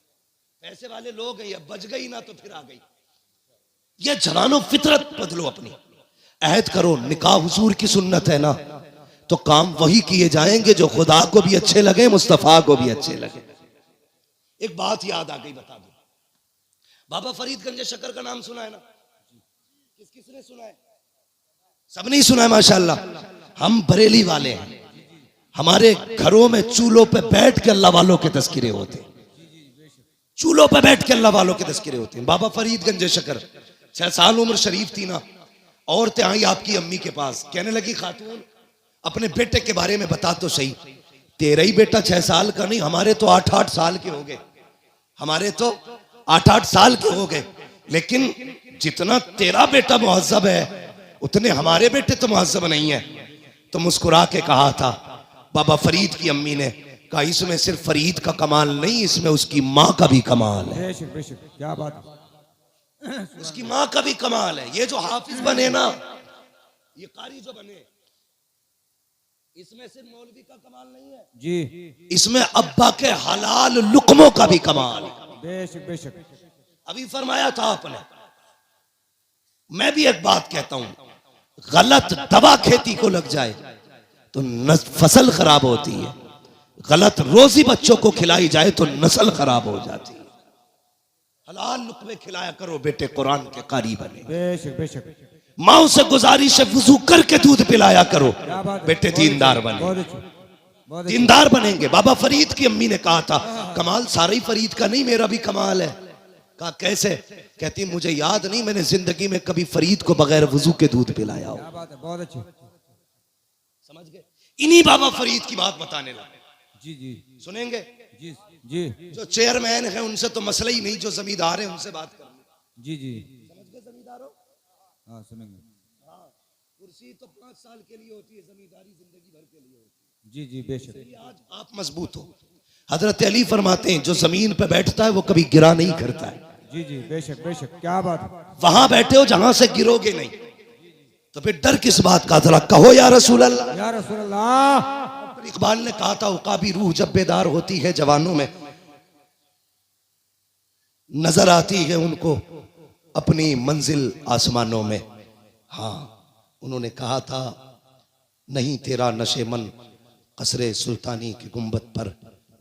पैसे वाले लोग हैं, ये बज गई ना तो फिर आ गई। ये जवानों फितरत बदलो अपनी, अहद करो। निकाह हुजूर की सुन्नत है ना, तो काम वही किए जाएंगे जो खुदा को भी अच्छे लगे, मुस्तफा को भी अच्छे लगे। एक बात याद आ गई, बता दो। बाबा फरीदगंज शक्कर का नाम सुना है ना? किसने सुना है? सब नहीं सुना है माशाल्लाह। हम बरेली वाले हैं, हमारे घरों में चूल्हों पे बैठ के अल्लाह वालों के तस्किरे होते हैं। चूल्हों पे बैठ के अल्लाह वालों के तस्किरे होते हैं। बाबा फरीदगंज शक्कर, 6 साल उम्र शरीफ थी ना, औरतें आई आपकी अम्मी के पास, कहने लगी, खातून अपने बेटे के बारे में बता तो सही। तेरा ही बेटा 6 साल का नहीं, हमारे तो 8-8 साल के हो गए, हमारे तो 8-8 साल के हो गए। लेकिन जितना तेरा बेटा मुहज्जब है, उतने हमारे बेटे तो मुहज्जब नहीं है। तो मुस्कुरा के कहा था बाबा फरीद की अम्मी ने, कहा इसमें सिर्फ फरीद का कमाल नहीं, इसमें उसकी माँ का भी कमाल है। बेशक बेशक, क्या बात है। उसकी माँ का भी कमाल है। ये जो हाफिज बने ना, ये कारी जो बने, इसमें सिर्फ मौलवी का कमाल नहीं है जी, इसमें अब्बा के हलाल लुकमों का भी कमाल है। बेशक बेशक। अभी फरमाया था आपने। मैं भी एक बात कहता हूं, गलत दवा खेती को लग जाए तो फसल खराब होती है, गलत रोजी बच्चों को खिलाई जाए तो नस्ल खराब हो जाती है। हलाल लुकमे खिलाया करो बेटे, कुरान के कारी बने। बेशक बेशक, माओ से गुजारिश है, वुजू करके दूध पिलाया करो बेटे, दीनदार बने। बहुत अच्छे, बहुत अच्छे। दीनदार बनेंगे। बाबा फरीद की अम्मी ने कहा था, कमाल सारा ही फरीद का नहीं, मेरा भी कमाल है। कहा कैसे? कहती मुझे याद नहीं मैंने जिंदगी में कभी फरीद को बगैर वुजू के दूध पिलाया हो। क्या बात है, बहुत अच्छे। समझ गए? इन्हीं बाबा फरीद की बात बताने लगा। जी जी सुनेंगे? जी जी जो चेयरमैन है उनसे तो मसला ही नहीं, जो जमींदार है उनसे बात करनी। जी जी, समझ गए जमींदारों? हाँ सुनेंगे। हाँ, कुर्सी तो 5 साल के लिए होती है, जमींदारी जिंदगी भर के लिए होती जी जी, बेशक। है। आज आप मजबूत हो। हजरत अली फरमाते हैं, जो जमीन पे बैठता है वो कभी गिरा नहीं करता है। जी जी, बेशक बेशक, क्या बात है। वहां बैठे हो जहां से गिरोगे नहीं, तो फिर डर किस बात का? जरा कहो या रसूल अल्लाह। या रसूल अल्लाह। इकबाल ने कहा था, उकाबी रूह जब बेदार होती है जवानों में, नजर आती है उनको अपनी मंजिल आसमानों में। हाँ, उन्होंने कहा था, नहीं तेरा नशे मन कसरे सुल्तानी की गुंबद पर,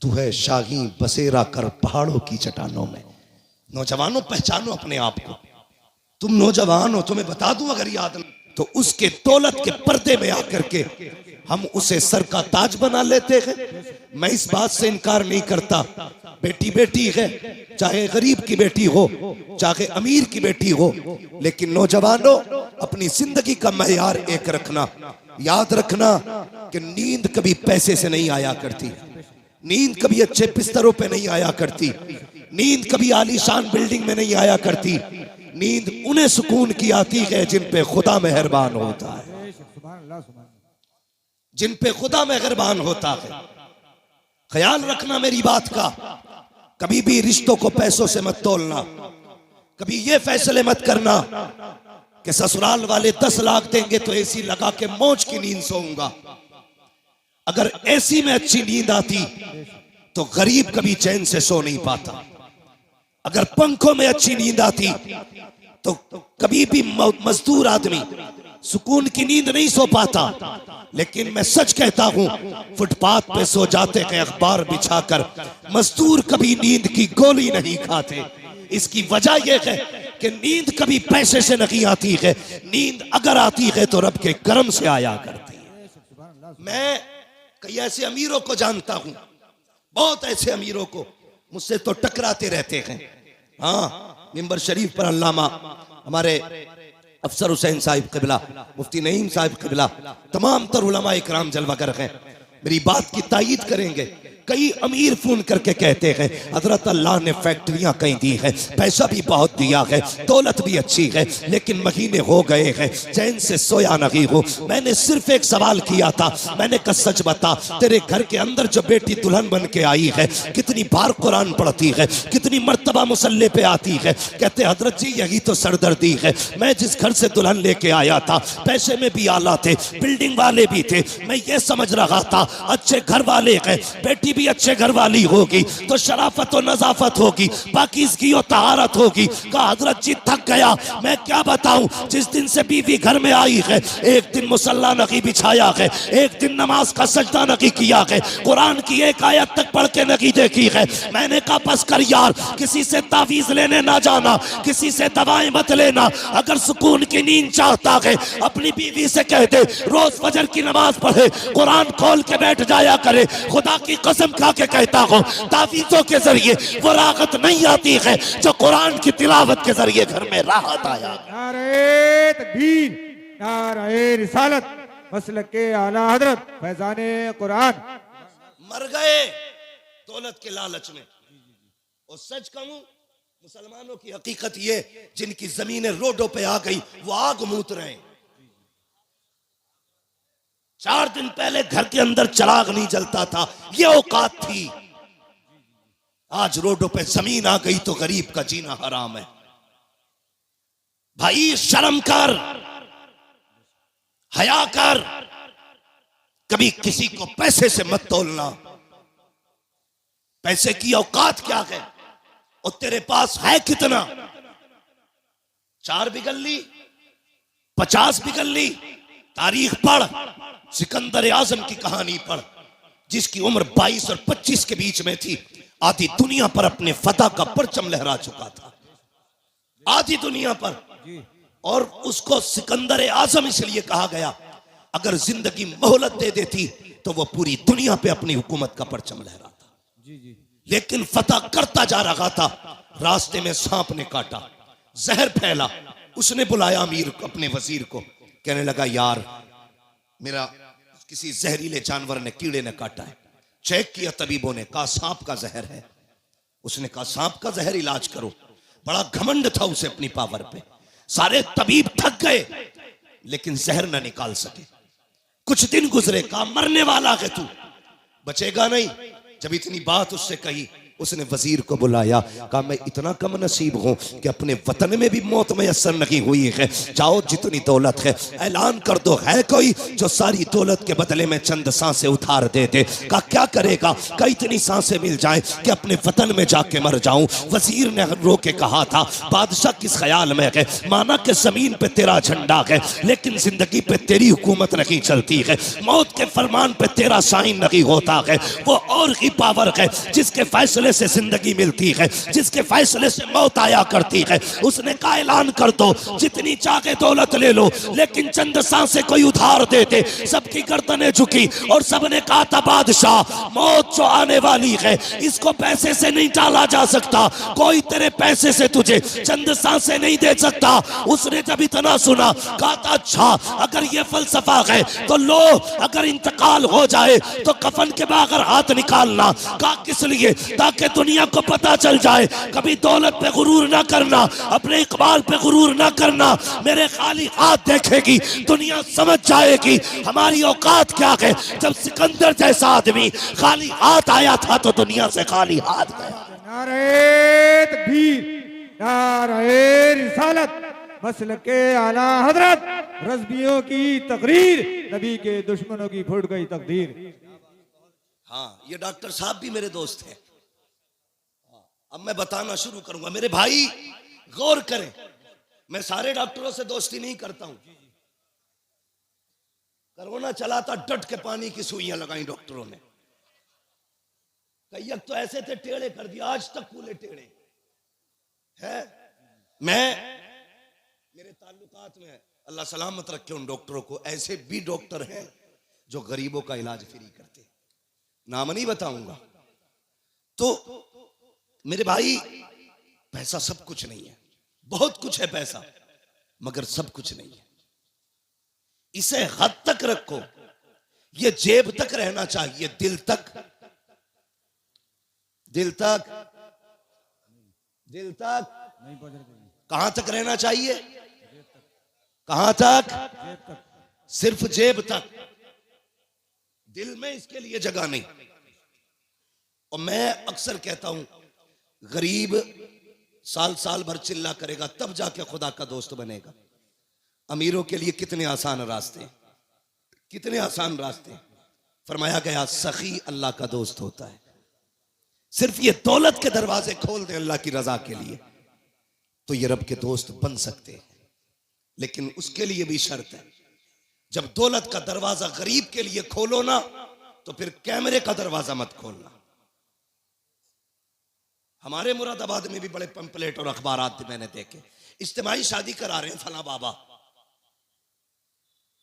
तू है शाही बसेरा कर पहाड़ों की चट्टानों में। नौजवानों पहचानो अपने आप को, तुम नौजवान हो, तुम्हें बता दूं अगर याद नहीं तो, उसके दौलत के पर्दे में आकर के हम उसे सर का ताज बना लेते हैं। मैं इस बात से इनकार नहीं करता, बेटी बेटी है, चाहे गरीब की बेटी हो चाहे अमीर की बेटी हो, लेकिन नौजवानों अपनी जिंदगी का मयार एक रखना। याद रखना कि नींद कभी पैसे से नहीं आया करती, नींद कभी अच्छे बिस्तरों पे नहीं आया करती, नींद कभी आलीशान बिल्डिंग में नहीं आया करती। नींद उन्हें सुकून की आती है जिन पे खुदा मेहरबान होता है, सुभान अल्लाह, सुभान अल्लाह। जिन पे खुदा मेहरबान होता है। ख्याल रखना मेरी बात का, कभी भी रिश्तों को पैसों से मत तोलना, कभी ये फैसले मत करना कि ससुराल वाले 10 लाख देंगे तो एसी लगा के मौज की नींद सोऊंगा। अगर एसी में अच्छी नींद आती तो गरीब कभी चैन से सो नहीं पाता। अगर पंखों में अच्छी नींद आती तो कभी भी मजदूर आदमी सुकून की नींद नहीं सो पाता। लेकिन मैं सच कहता हूं, फुटपाथ पे सो जाते हैं अखबार बिछाकर, मजदूर कभी नींद की गोली नहीं खाते। इसकी वजह यह है कि नींद कभी पैसे से नहीं आती है, नींद अगर आती है तो रब के करम से आया करती है। मैं कई ऐसे अमीरों को जानता हूं, बहुत ऐसे अमीरों को, मुझसे तो टकराते रहते हैं। हाँ, मिंबर शरीफ पर अल्लामा हमारे अफसर हुसैन साहिब क़िबला, मुफ्ती नईम साहिब क़िबला, तमाम तर उलमा इकराम जलवागर हैं, मेरी बात की तायीद करेंगे। कई अमीर फोन करके कहते हैं हजरत अल्लाह ने फैक्ट्रियां कहीं दी है, पैसा भी बहुत दिया है, दौलत भी अच्छी है, लेकिन महीने हो गए हैं चैन से सोया नहीं हूं। मैंने सिर्फ एक सवाल किया था, मैंने कहा सच बता, तेरे घर के अंदर जो बेटी दुल्हन बन के आई है कितनी बार कुरान पढ़ती है, कितनी मर्तबा मुसल्ले पे आती है? कहते हजरत जी यही तो सरदर्दी है। मैं जिस घर से दुल्हन लेके आया था पैसे में भी आला थे, बिल्डिंग वाले भी थे, मैं ये समझ रहा था अच्छे घर वाले हैं, बेटी भी अच्छे घर वाली होगी तो शराफत और नजाफत होगी, पाकीज़गी और तहारत होगी। कहा हजरत जी थक गया, मैं क्या बताऊं, जिस दिन से बीवी घर में आई है एक दिन मुसल्ला नहीं बिछाया है, एक दिन नमाज का सजदा नहीं किया है, कुरान की एक आयत तक पढ़ के नहीं देखी है। मैंने कहा बस कर यार, किसी से तावीज लेने ना जाना, किसी से दवाएं मत लेना। अगर सुकून की नींद चाहता है अपनी बीवी से कह दे रोज फजर की नमाज पढ़े, कुरान खोल के बैठ जाया करे। खुदा की कसम खा के कहता हूं तावीज़ों के जरिए वो राहत नहीं आती है जो कुरान की तिलावत के जरिए घर में राहत आया। नारे तकबीर, नारे रिसालत, मसलक के आला हजरत फैजाने कुरान। मर गए दौलत के लालच में। और सच कहूं मुसलमानों की हकीकत ये, जिनकी जमीनें रोडों पे आ गई वो आग मूत रहे हैं। 4 दिन पहले घर के अंदर चिराग नहीं जलता था, ये औकात थी। आज रोडों पे जमीन आ गई तो गरीब का जीना हराम है। भाई शर्म कर, हया कर, कभी किसी को पैसे से मत तोलना। पैसे की औकात क्या है और तेरे पास है कितना? 4 बिगल ली, 50 बिगल ली। तारीख पढ़, सिकंदर आजम की कहानी पढ़, जिसकी उम्र 22 और 25 के बीच में थी, आधी दुनिया पर अपने फतह का परचम लहरा चुका था, आधी दुनिया पर। और उसको सिकंदर आजम इसलिए कहा गया, अगर जिंदगी मोहलत दे देती तो वो पूरी दुनिया पे अपनी हुकूमत का परचम लहराता। लेकिन फतह करता जा रहा था, रास्ते में सांप ने काटा, जहर फैला। उसने बुलाया अमीर अपने वजीर को, कहने लगा यार मेरा किसी जहरीले जानवर ने, कीड़े ने काटा है। चेक किया तबीबों ने, कहा सांप का जहर है। उसने कहा सांप का जहर इलाज करो। बड़ा घमंड था उसे अपनी पावर पे। सारे तबीब थक गए लेकिन जहर न निकाल सके। कुछ दिन गुजरे, कहा मरने वाला है तू, बचेगा नहीं। जब इतनी बात उससे कही, उसने वजीर को बुलाया, कहा मैं इतना कम नसीब हूं कि अपने वतन में भी मौत मैसर नहीं हुई है। जाओ जितनी दौलत है ऐलान कर दो, है कोई जो सारी दौलत के बदले में चंद सांसें उधार दे दे। कहा क्या करेगा? कहा इतनी सांसें मिल जाए कि अपने वतन में जाके मर जाऊं। वजीर ने रो के कहा था बादशाह किस ख्याल में है, माना कि जमीन पे तेरा झंडा है लेकिन जिंदगी पे तेरी हुकूमत नहीं चलती है, मौत के फरमान पे तेरा साइन नहीं होता है। वो और ही पावर है जिसके फैसले से जिंदगी मिलती है, जिसके फैसले से मौत आया करती है। उसने कहा ऐलान कर दो जितनी चाहे दौलत ले लो लेकिन चंद सांसें कोई उधार दे दे। सबकी गर्दनें झुकी और सबने कहा था बादशाह मौत जो आने वाली है इसको पैसे से नहीं टाला जा सकता, कोई तेरे पैसे से तुझे चंद सांसें नहीं दे सकता। उसने जब इतना सुना कहा था अच्छा अगर ये फलसफा है तो लो, अगर इंतकाल हो जाए तो कफन के बगैर हाथ निकालना। कहा किस लिए? ताकि दुनिया को पता चल जाए। कभी दौलत पे गुरूर ना करना, अपने इकबाल पे गुरूर ना करना। मेरे खाली हाथ देखेगी दुनिया समझ जाएगी हमारी औकात क्या है। जब सिकंदर जैसा आदमी खाली हाथ आया था तो दुनिया से खाली हाथ गया। नारे तकबीर, नारे रिसालत, मसल के आला हजरत रज़बियों की तकरीर, नबी के दुश्मनों की फूट गई तकदीर। हाँ, ये डॉक्टर साहब भी मेरे दोस्त हैं। अब मैं बताना शुरू करूंगा। मेरे भाई गौर करें, मैं सारे डॉक्टरों से दोस्ती नहीं करता हूं। कोरोना चला था, डट के पानी की सुइयां लगाई डॉक्टरों ने। कई तो ऐसे थे टेढ़े कर दिया, आज तक कूले टेढ़े है। मैं मेरे ताल्लुकात में अल्लाह सलामत रखे उन डॉक्टरों को। ऐसे भी डॉक्टर हैं जो गरीबों का इलाज फ्री करते, नाम नहीं बताऊंगा। तो मेरे भाई, पैसा सब कुछ नहीं है, बहुत कुछ है पैसा, मगर सब कुछ नहीं है। इसे हद तक रखो, ये जेब तक रहना चाहिए, दिल तक, दिल तक, दिल तक कहां तक रहना चाहिए? कहां तक? सिर्फ जेब तक, दिल में इसके लिए जगह नहीं। और मैं अक्सर कहता हूं, गरीब साल साल भर चिल्ला करेगा तब जाके खुदा का दोस्त बनेगा। अमीरों के लिए कितने आसान रास्ते, कितने आसान रास्ते। फरमाया गया सखी अल्लाह का दोस्त होता है। सिर्फ ये दौलत के दरवाजे खोल दे अल्लाह की रजा के लिए, तो ये रब के दोस्त बन सकते हैं। लेकिन उसके लिए भी शर्त है, जब दौलत का दरवाजा गरीब के लिए खोलो ना, तो फिर कैमरे का दरवाजा मत खोलना। हमारे मुरादाबाद में भी बड़े पंपलेट और अखबारात मैंने देखे, इज्तिमाई शादी करा रहे हैं फला बाबा,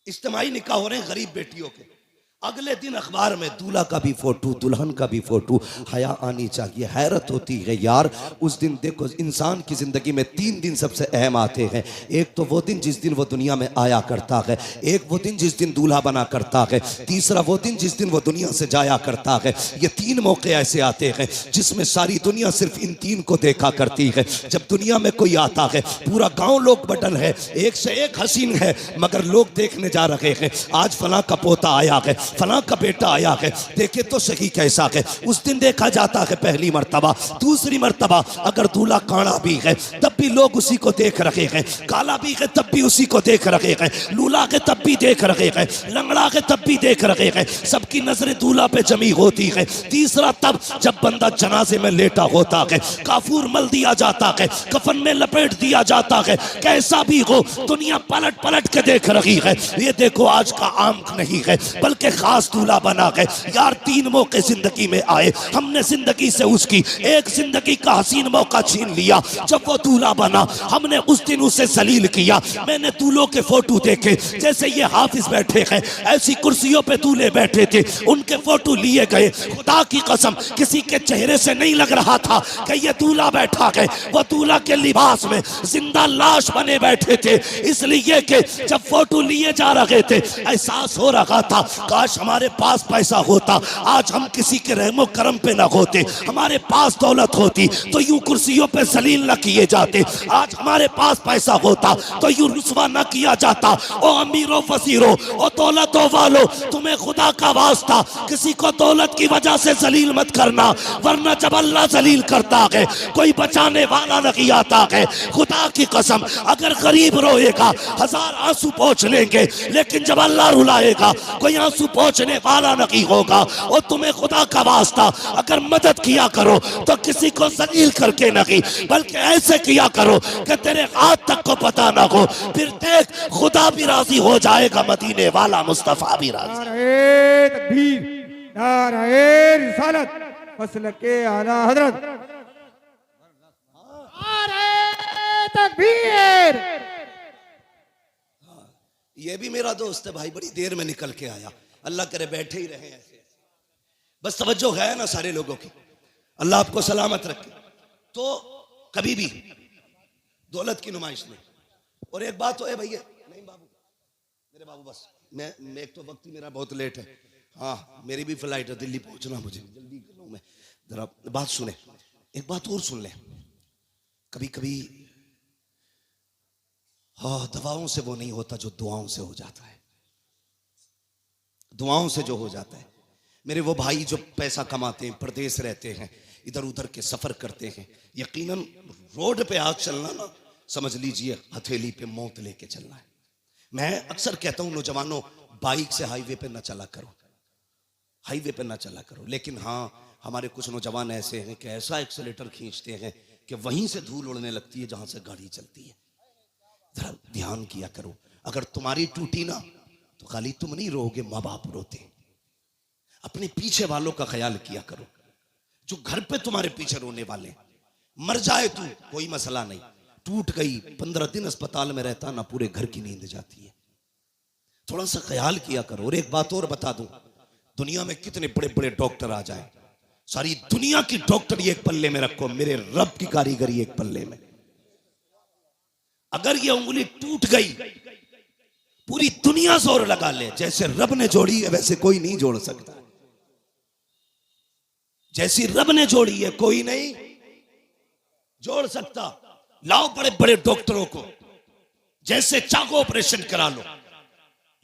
इज्तिमाई निकाह हो रहे हैं गरीब बेटियों के। अगले दिन अखबार में दूल्हा का भी फोटो, दुल्हन का भी फोटो। हया आनी चाहिए, हैरत होती है यार। उस दिन देखो, इंसान की जिंदगी में 3 दिन सबसे अहम आते हैं। एक तो वो दिन जिस दिन वो दुनिया में आया करता है, एक वो दिन जिस दिन दूल्हा बना करता है, तीसरा वो दिन जिस दिन वो दुनिया से जाया करता है। ये 3 मौके ऐसे आते हैं जिसमें सारी दुनिया सिर्फ इन 3 को देखा करती है। जब दुनिया में कोई आता है, पूरा गाँव लोग बटन है, एक से एक हसीन है, मगर लोग देखने जा रहे हैं आज फला का पोता आया है, फला का बेटा आया है, देखे तो सही कैसा है। उस दिन देखा जाता है पहली मर्तबा, दूसरी मर्तबा अगर दूल्हा काड़ा भी है तब भी लोग उसी को देख रहे हैं, काला भी है तब भी उसी को देख रहे हैं, लूला है तब भी देख रहे हैं, लंगड़ा है तब भी देख रहे हैं। सबकी नजरें दूल्हा पे जमी होती है। तीसरा तब जब बंदा जनाजे में लेटा होता है, काफूर मल दिया जाता है, कफन में लपेट दिया जाता है, कैसा भी हो दुनिया पलट पलट के देख रही है। ये देखो आज का आम नहीं है बल्कि खास दूल्हा बना है यार। 3 मौके जिंदगी में आए, हमने जिंदगी से उसकी एक जिंदगी का हसीन मौका छीन लिया। जब वो दूल्हा बना हमने उस दिन उसे जलील किया। मैंने दूल्हों के फोटो देखे, जैसे ये हाफिज बैठे हैं ऐसी कुर्सियों पे दूल्हे बैठे थे, उनके फोटो लिए गए। खुदा की कसम किसी के चेहरे से नहीं लग रहा था कि ये दूल्हा बैठा है। वो दूल्हा के लिबास में जिंदा लाश बने बैठे थे, इसलिए कि जब फोटो लिए जा रहे थे एहसास हो रहा था काश हमारे पास पैसा होता, आज हम किसी के रहमो करम पे ना होते। हमारे पास दौलत होती तो यूं कुर्सियों पे जलील न किए जाते। आज हमारे पास पैसा होता तो यूं रुस्वा न किया जाता। ओ अमीरों फसीरों, ओ दौलतों वालों, तुम्हें खुदा का वास्ता किसी को दौलत की वजह से जलील मत करना, वरना जब अल्लाह जलील करता है कोई बचाने वाला नहीं आता है। खुदा की कसम अगर गरीब रोएगा 1000 आंसू पोंछ लेंगे, लेकिन जब अल्लाह रुलाएगा कोई आंसू पहुंचने वाला नहीं होगा। और तुम्हें खुदा का वास्ता अगर मदद किया करो तो किसी को जलील करके नहीं, बल्कि ऐसे किया करो कि तेरे हाथ तक को पता ना हो। फिर देख खुदा भी राजी हो जाएगा, मदीने वाला मुस्तफा भी राजी। नारे तकबीर, नारे रिसालत, मसल के आला हजरत, नारे तकबीर। ये भी मेरा दोस्त है भाई, बड़ी देर में निकल के आया। अल्लाह करे बैठे ही रहे ऐसे, बस तवज्जो है ना सारे लोगों की। अल्लाह आपको सलामत रखे। तो कभी भी दौलत की नुमाइश नहीं। और एक बात तो है भैया, नहीं बाबू, मेरे बाबू बस मैं एक तो वक्त ही मेरा बहुत लेट है। हाँ मेरी भी फ्लाइट है, दिल्ली पहुंचना मुझे, जल्दी कर लूँ मैं। जरा बात सुने, एक बात और सुन ले। कभी कभी हाँ दवाओं से वो नहीं होता जो दुआओं से हो जाता है। दुआओं से जो हो जाता है। मेरे वो भाई जो पैसा कमाते हैं, परदेश रहते हैं, इधर उधर के सफर करते हैं, यकीनन रोड पे आज चलना ना समझ लीजिए हथेली पे मौत लेके चलना है। मैं अक्सर कहता हूं नौजवानों, बाइक से हाईवे पे ना चला करो, हाईवे पे ना चला करो। लेकिन हाँ, हमारे कुछ नौजवान ऐसे हैं कि ऐसा एक्सीलेटर खींचते हैं कि वहीं से धूल उड़ने लगती है जहां से गाड़ी चलती है। जरा ध्यान किया करो, अगर तुम्हारी टूटी ना तो खाली तुम नहीं रोगे, माँ बाप रोते। अपने पीछे वालों का ख्याल किया करो, जो घर पे तुम्हारे पीछे रोने वाले। मर जाए तू कोई मसला नहीं, टूट गई 15 दिन अस्पताल में रहता ना, पूरे घर की नींद जाती है। थोड़ा सा ख्याल किया करो। और एक बात और बता दूं, दुनिया में कितने बड़े बड़े डॉक्टर आ जाएं, सारी दुनिया की डॉक्टरी एक पल्ले में रखो, मेरे रब की कारीगरी एक पल्ले में। अगर ये उंगली टूट गई, पूरी दुनिया जोर लगा ले, जैसे रब ने जोड़ी है वैसे कोई नहीं जोड़ सकता। जैसी रब ने जोड़ी है कोई नहीं जोड़ सकता। लाओ बड़े बड़े डॉक्टरों को, जैसे चाहो ऑपरेशन करा लो,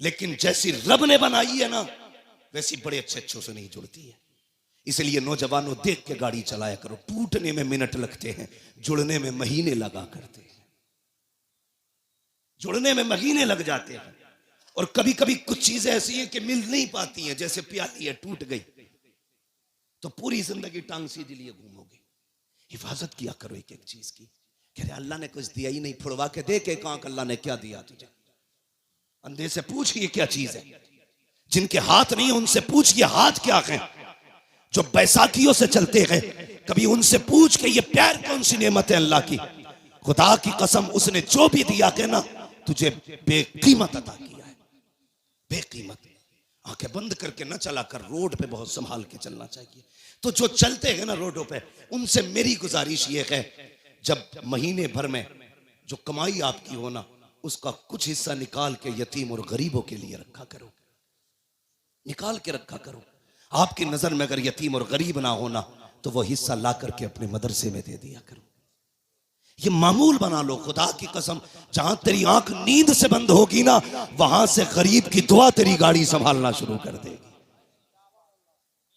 लेकिन जैसी रब ने बनाई है ना वैसी बड़े अच्छे अच्छों से नहीं जुड़ती है। इसलिए नौजवानों, देख के गाड़ी चलाया करो। टूटने में मिनट लगते हैं, जुड़ने में महीने लगा करते हैं, जुड़ने में महीने लग जाते हैं। और कभी कभी कुछ चीजें ऐसी हैं कि मिल नहीं पाती हैं, जैसे प्याली है टूट गई तो पूरी जिंदगी टांग सीधे लिए घूमोगे। हिफाजत किया करो एक एक चीज की। कह रहे अल्लाह ने कुछ दिया ही नहीं, फुड़वा के दे के कहां अल्लाह ने क्या दिया तुझे। अंधे से पूछ ये क्या चीज है, जिनके हाथ नहीं है उनसे पूछ ये हाथ क्या है। जो बैसाखियों से चलते हैं कभी उनसे पूछ के ये पैर कौन सी नेमत है अल्लाह की। खुदा की कसम, उसने जो भी दिया के ना तुझे बेकीमत अता किया है, बेकीमत। आंखें बंद करके न चला कर, रोड पे बहुत संभाल के चलना चाहिए। तो जो चलते हैं ना रोडों पे, उनसे मेरी गुजारिश ये है, जब महीने भर में जो कमाई आपकी हो ना, उसका कुछ हिस्सा निकाल के यतीम और गरीबों के लिए रखा करो, निकाल के रखा करो। आपकी नजर में अगर यतीम और गरीब ना होना तो वो हिस्सा ला करके अपने मदरसे में दे दिया करो। ये मामूल बना लो। खुदा की कसम, जहां तेरी आंख नींद से बंद होगी ना, वहां से गरीब की दुआ तेरी गाड़ी संभालना शुरू कर देगी।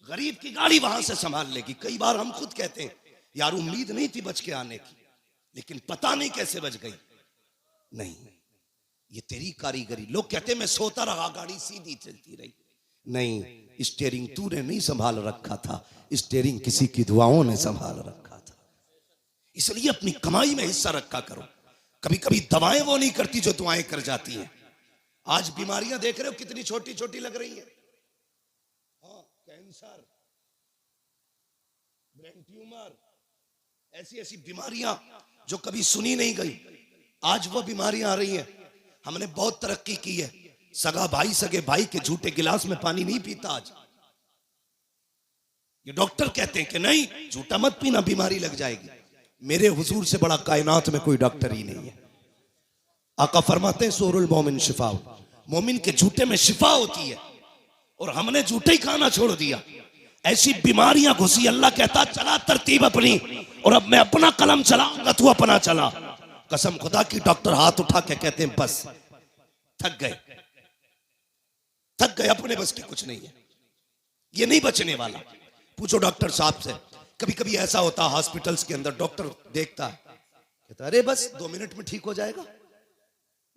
गरीब की गाड़ी वहां से संभाल लेगी। कई बार हम खुद कहते हैं यार उम्मीद नहीं थी बच के आने की, लेकिन पता नहीं कैसे बच गई। नहीं, ये तेरी कारीगरी। लोग कहते हैं मैं सोता रहा गाड़ी सीधी चलती रही। नहीं, स्टीयरिंग तूने नहीं संभाल रखा था, स्टीयरिंग किसी की दुआओं ने संभाल रखा था। इसलिए अपनी कमाई में हिस्सा रखा करो। कभी कभी दवाएं वो नहीं करती जो दुआएं कर जाती हैं। आज बीमारियां देख रहे हो कितनी छोटी छोटी लग रही हैं। हाँ, कैंसर, ब्रेन ट्यूमर, ऐसी ऐसी बीमारियां जो कभी सुनी नहीं गई, आज वो बीमारियां आ रही हैं। हमने बहुत तरक्की की है। सगा भाई सगे भाई के झूठे गिलास में पानी नहीं पीता आज। ये डॉक्टर कहते हैं कि नहीं झूठा मत पीना, बीमारी लग जाएगी। मेरे हुजूर से बड़ा कायनात में कोई डॉक्टर ही नहीं है। आका फरमाते हैं सूरुल मोमिन शिफा, मोमिन के झूठे में शिफा होती है। और हमने झूठे ही खाना छोड़ दिया, ऐसी बीमारियां घुसी। अल्लाह कहता चला तरतीब अपनी, और अब मैं अपना कलम चलाऊंगा, तू अपना चला। कसम खुदा की, डॉक्टर हाथ उठा के कहते हैं बस थक गए, थक गए, अपने बस की कुछ नहीं है, ये नहीं बचने वाला। पूछो डॉक्टर साहब से। कभी कभी ऐसा होता है हॉस्पिटल्स के अंदर, डॉक्टर देखता है कहता अरे बस 2 मिनट में ठीक हो जाएगा,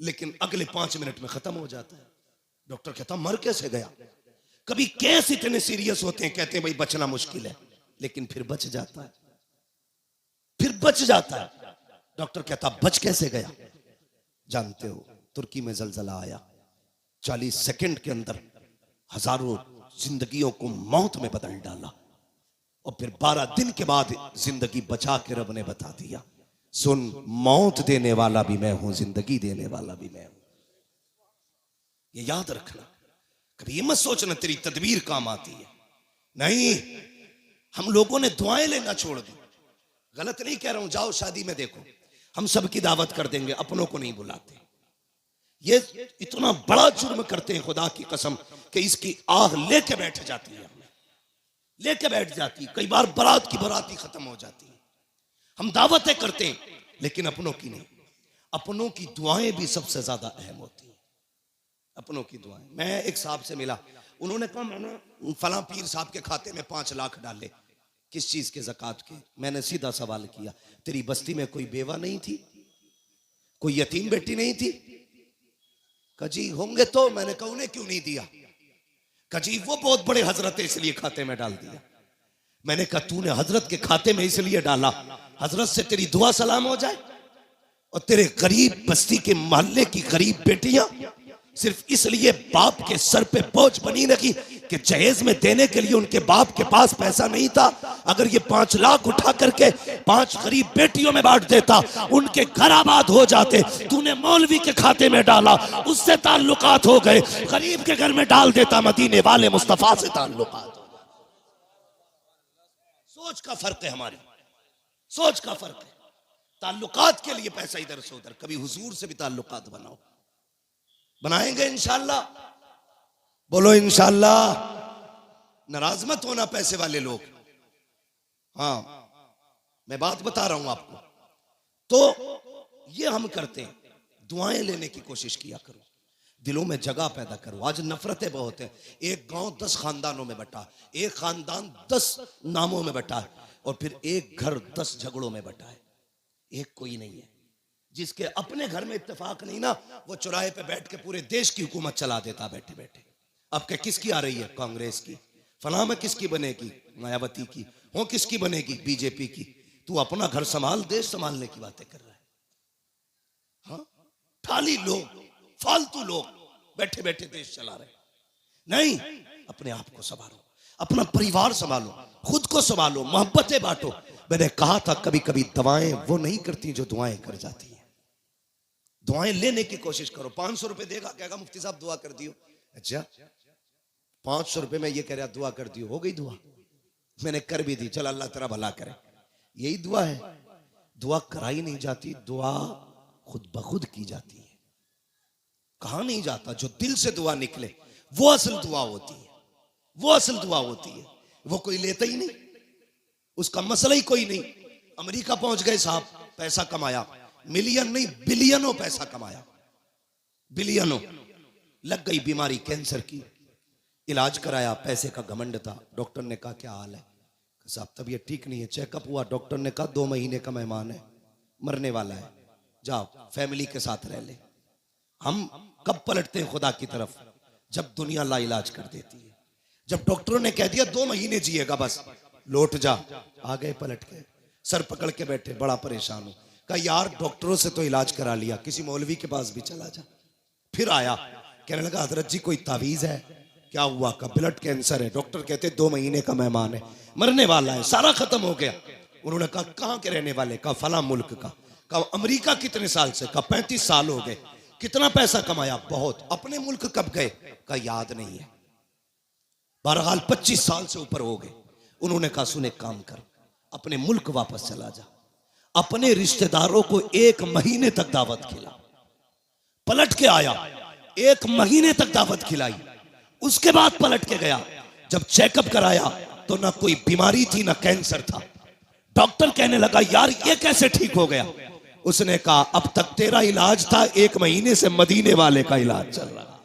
लेकिन अगले 5 मिनट में खत्म हो जाता है। डॉक्टर कहता मर कैसे गया। कभी केस इतने सीरियस होते हैं, कहते हैं भाई बचना मुश्किल है, लेकिन फिर बच जाता है, फिर बच जाता है। डॉक्टर कहता बच कैसे गया। जानते हो तुर्की में जलजला आया, 40 सेकंड के अंदर हजारों जिंदगियों को मौत में बदल डाला, और फिर 12 दिन के बाद जिंदगी बचा के रब ने बता दिया सुन, मौत देने वाला भी मैं हूं, जिंदगी देने वाला भी मैं हूं। ये याद रखना। कभी ये मत सोचना तेरी तदबीर काम आती है। नहीं, हम लोगों ने दुआएं लेना छोड़ दी। गलत नहीं कह रहा हूं, जाओ शादी में देखो, हम सबकी दावत कर देंगे, अपनों को नहीं बुलाते। ये इतना बड़ा जुर्म करते हैं खुदा की कसम कि इसकी आग लेके बैठ जाती है, लेके बैठ जाती है। कई बार बारात की बाराती खत्म हो जाती है। हम दावतें करते हैं लेकिन अपनों की नहीं। अपनों की दुआएं भी सबसे ज्यादा अहम होती हैं, अपनों की दुआएं। मैं एक साहब से मिला, उन्होंने कहा मैंने फलां पीर साहब के खाते में 5 लाख डाले, किस चीज के ज़कात के। मैंने सीधा सवाल किया तेरी बस्ती में कोई बेवा नहीं थी। कोई यतीम बेटी नहीं थी? कजी होंगे तो। मैंने कहा उन्हें क्यों नहीं दिया? कजी वो बहुत बड़े हजरत है इसलिए खाते में डाल दिया। मैंने कहा तूने हजरत के खाते में इसलिए डाला हजरत से तेरी दुआ सलाम हो जाए, और तेरे गरीब बस्ती के मोहल्ले की गरीब बेटियां सिर्फ इसलिए बाप के सर पे बोझ बनी रखी कि जहेज में देने के लिए उनके बाप के पास पैसा नहीं था। अगर ये 5 लाख उठा करके 5 गरीब बेटियों में बांट देता, उनके घर आबाद हो जाते। तूने मौलवी के खाते में डाला, उससे ताल्लुकात हो गए। गरीब के घर में डाल देता, मदीने वाले मुस्तफा से ताल्लुकात। सोच का फर्क है, हमारी सोच का फर्क है। ताल्लुकात के लिए पैसा इधर से उधर, कभी हुजूर से भी ताल्लुकात बनाओ। बनाएंगे इंशाल्लाह, बोलो इंशाल्लाह। नाराज मत होना पैसे वाले लोग। हाँ, मैं बात बता रहा हूं आपको। तो ये हम करते हैं, दुआएं लेने की कोशिश किया करो, दिलों में जगह पैदा करो। आज नफरतें बहुत है। एक गांव 10 खानदानों में बटा, एक खानदान 10 नामों में बटा है, और फिर एक घर 10 झगड़ों में बटा है। एक कोई नहीं है। जिसके अपने घर में इत्तेफाक नहीं ना, वो चौराहे पे बैठ के पूरे देश की हुकूमत चला देता बैठे बैठे। अब क्या किसकी आ रही है? कांग्रेस की। फलां में किसकी बनेगी? मायावती की। हो किसकी बनेगी? बीजेपी की। तू अपना घर संभाल, देश संभालने की बातें कर रहा है। हाँ, खाली लोग, फालतू लोग बैठे बैठे देश चला रहे। नहीं, अपने आप को संभालो, अपना परिवार संभालो, खुद को संभालो, मोहब्बतें बांटो। मैंने कहा था कभी कभी दवाएं वो नहीं करती जो दुआएं कर जाती हैं। दुआएं लेने की कोशिश करो। 500 रुपए देगा, कहेगा मुफ्ती साहब दुआ कर दियो। अच्छा, 500 रुपए में ये कह रहा दुआ कर दियो, हो गई दुआ? मैंने कर भी दी, चल अल्लाह तेरा भला करे। यही दुआ है? दुआ कराई नहीं जाती, दुआ खुद ब खुद की जाती है। कहा नहीं जाता, जो दिल से दुआ निकले वो असल दुआ होती है। वो असल दुआ होती है। वो कोई लेता ही नहीं, उसका मसला ही कोई नहीं। अमेरिका पहुंच गए साहब, पैसा कमाया, मिलियन नहीं बिलियनों पैसा कमाया, बिलियनों। लग गई बीमारी कैंसर की, इलाज कराया, पैसे का घमंड था। डॉक्टर ने कहा क्या हाल है? साहब तबीयत ठीक नहीं है। चेकअप हुआ, डॉक्टर ने कहा 2 महीने का मेहमान है, मरने वाला है, जाओ फैमिली के साथ रह ले। हम कब पलटते हैं खुदा की तरफ? जब दुनिया लाइलाज कर देती है। जब डॉक्टरों ने कह दिया 2 महीने जिएगा बस, लौट जा, आ गए पलट के, सर पकड़ के बैठे, बड़ा परेशान हूं। कहा यार डॉक्टरों से तो इलाज करा लिया, किसी मौलवी के पास भी चला जा। फिर आया, कहने लगा हजरत जी कोई तावीज है? क्या हुआ? का ब्लड कैंसर है। डॉक्टर कहते 2 महीने का मेहमान है, मरने वाला है, सारा खत्म हो गया। उन्होंने कहा कहां के रहने वाले? कहा फला मुल्क का। कहा अमेरिका कितने साल से? कहा 35 साल हो गए। कितना पैसा कमाया? बहुत। अपने मुल्क कब गए? कहा याद नहीं है। बहरहाल 25 साल से ऊपर हो गए। उन्होंने कहा सुन एक काम कर, अपने मुल्क वापस चला जा, अपने रिश्तेदारों को 1 महीने तक दावत खिला। पलट के आया, 1 महीने तक दावत खिलाई। उसके बाद पलट के गया, जब चेकअप कराया तो ना कोई बीमारी थी ना कैंसर था। डॉक्टर कहने लगा यार ये कैसे ठीक हो गया? उसने कहा अब तक तेरा इलाज था, 1 महीने से मदीने वाले का इलाज चल रहा है।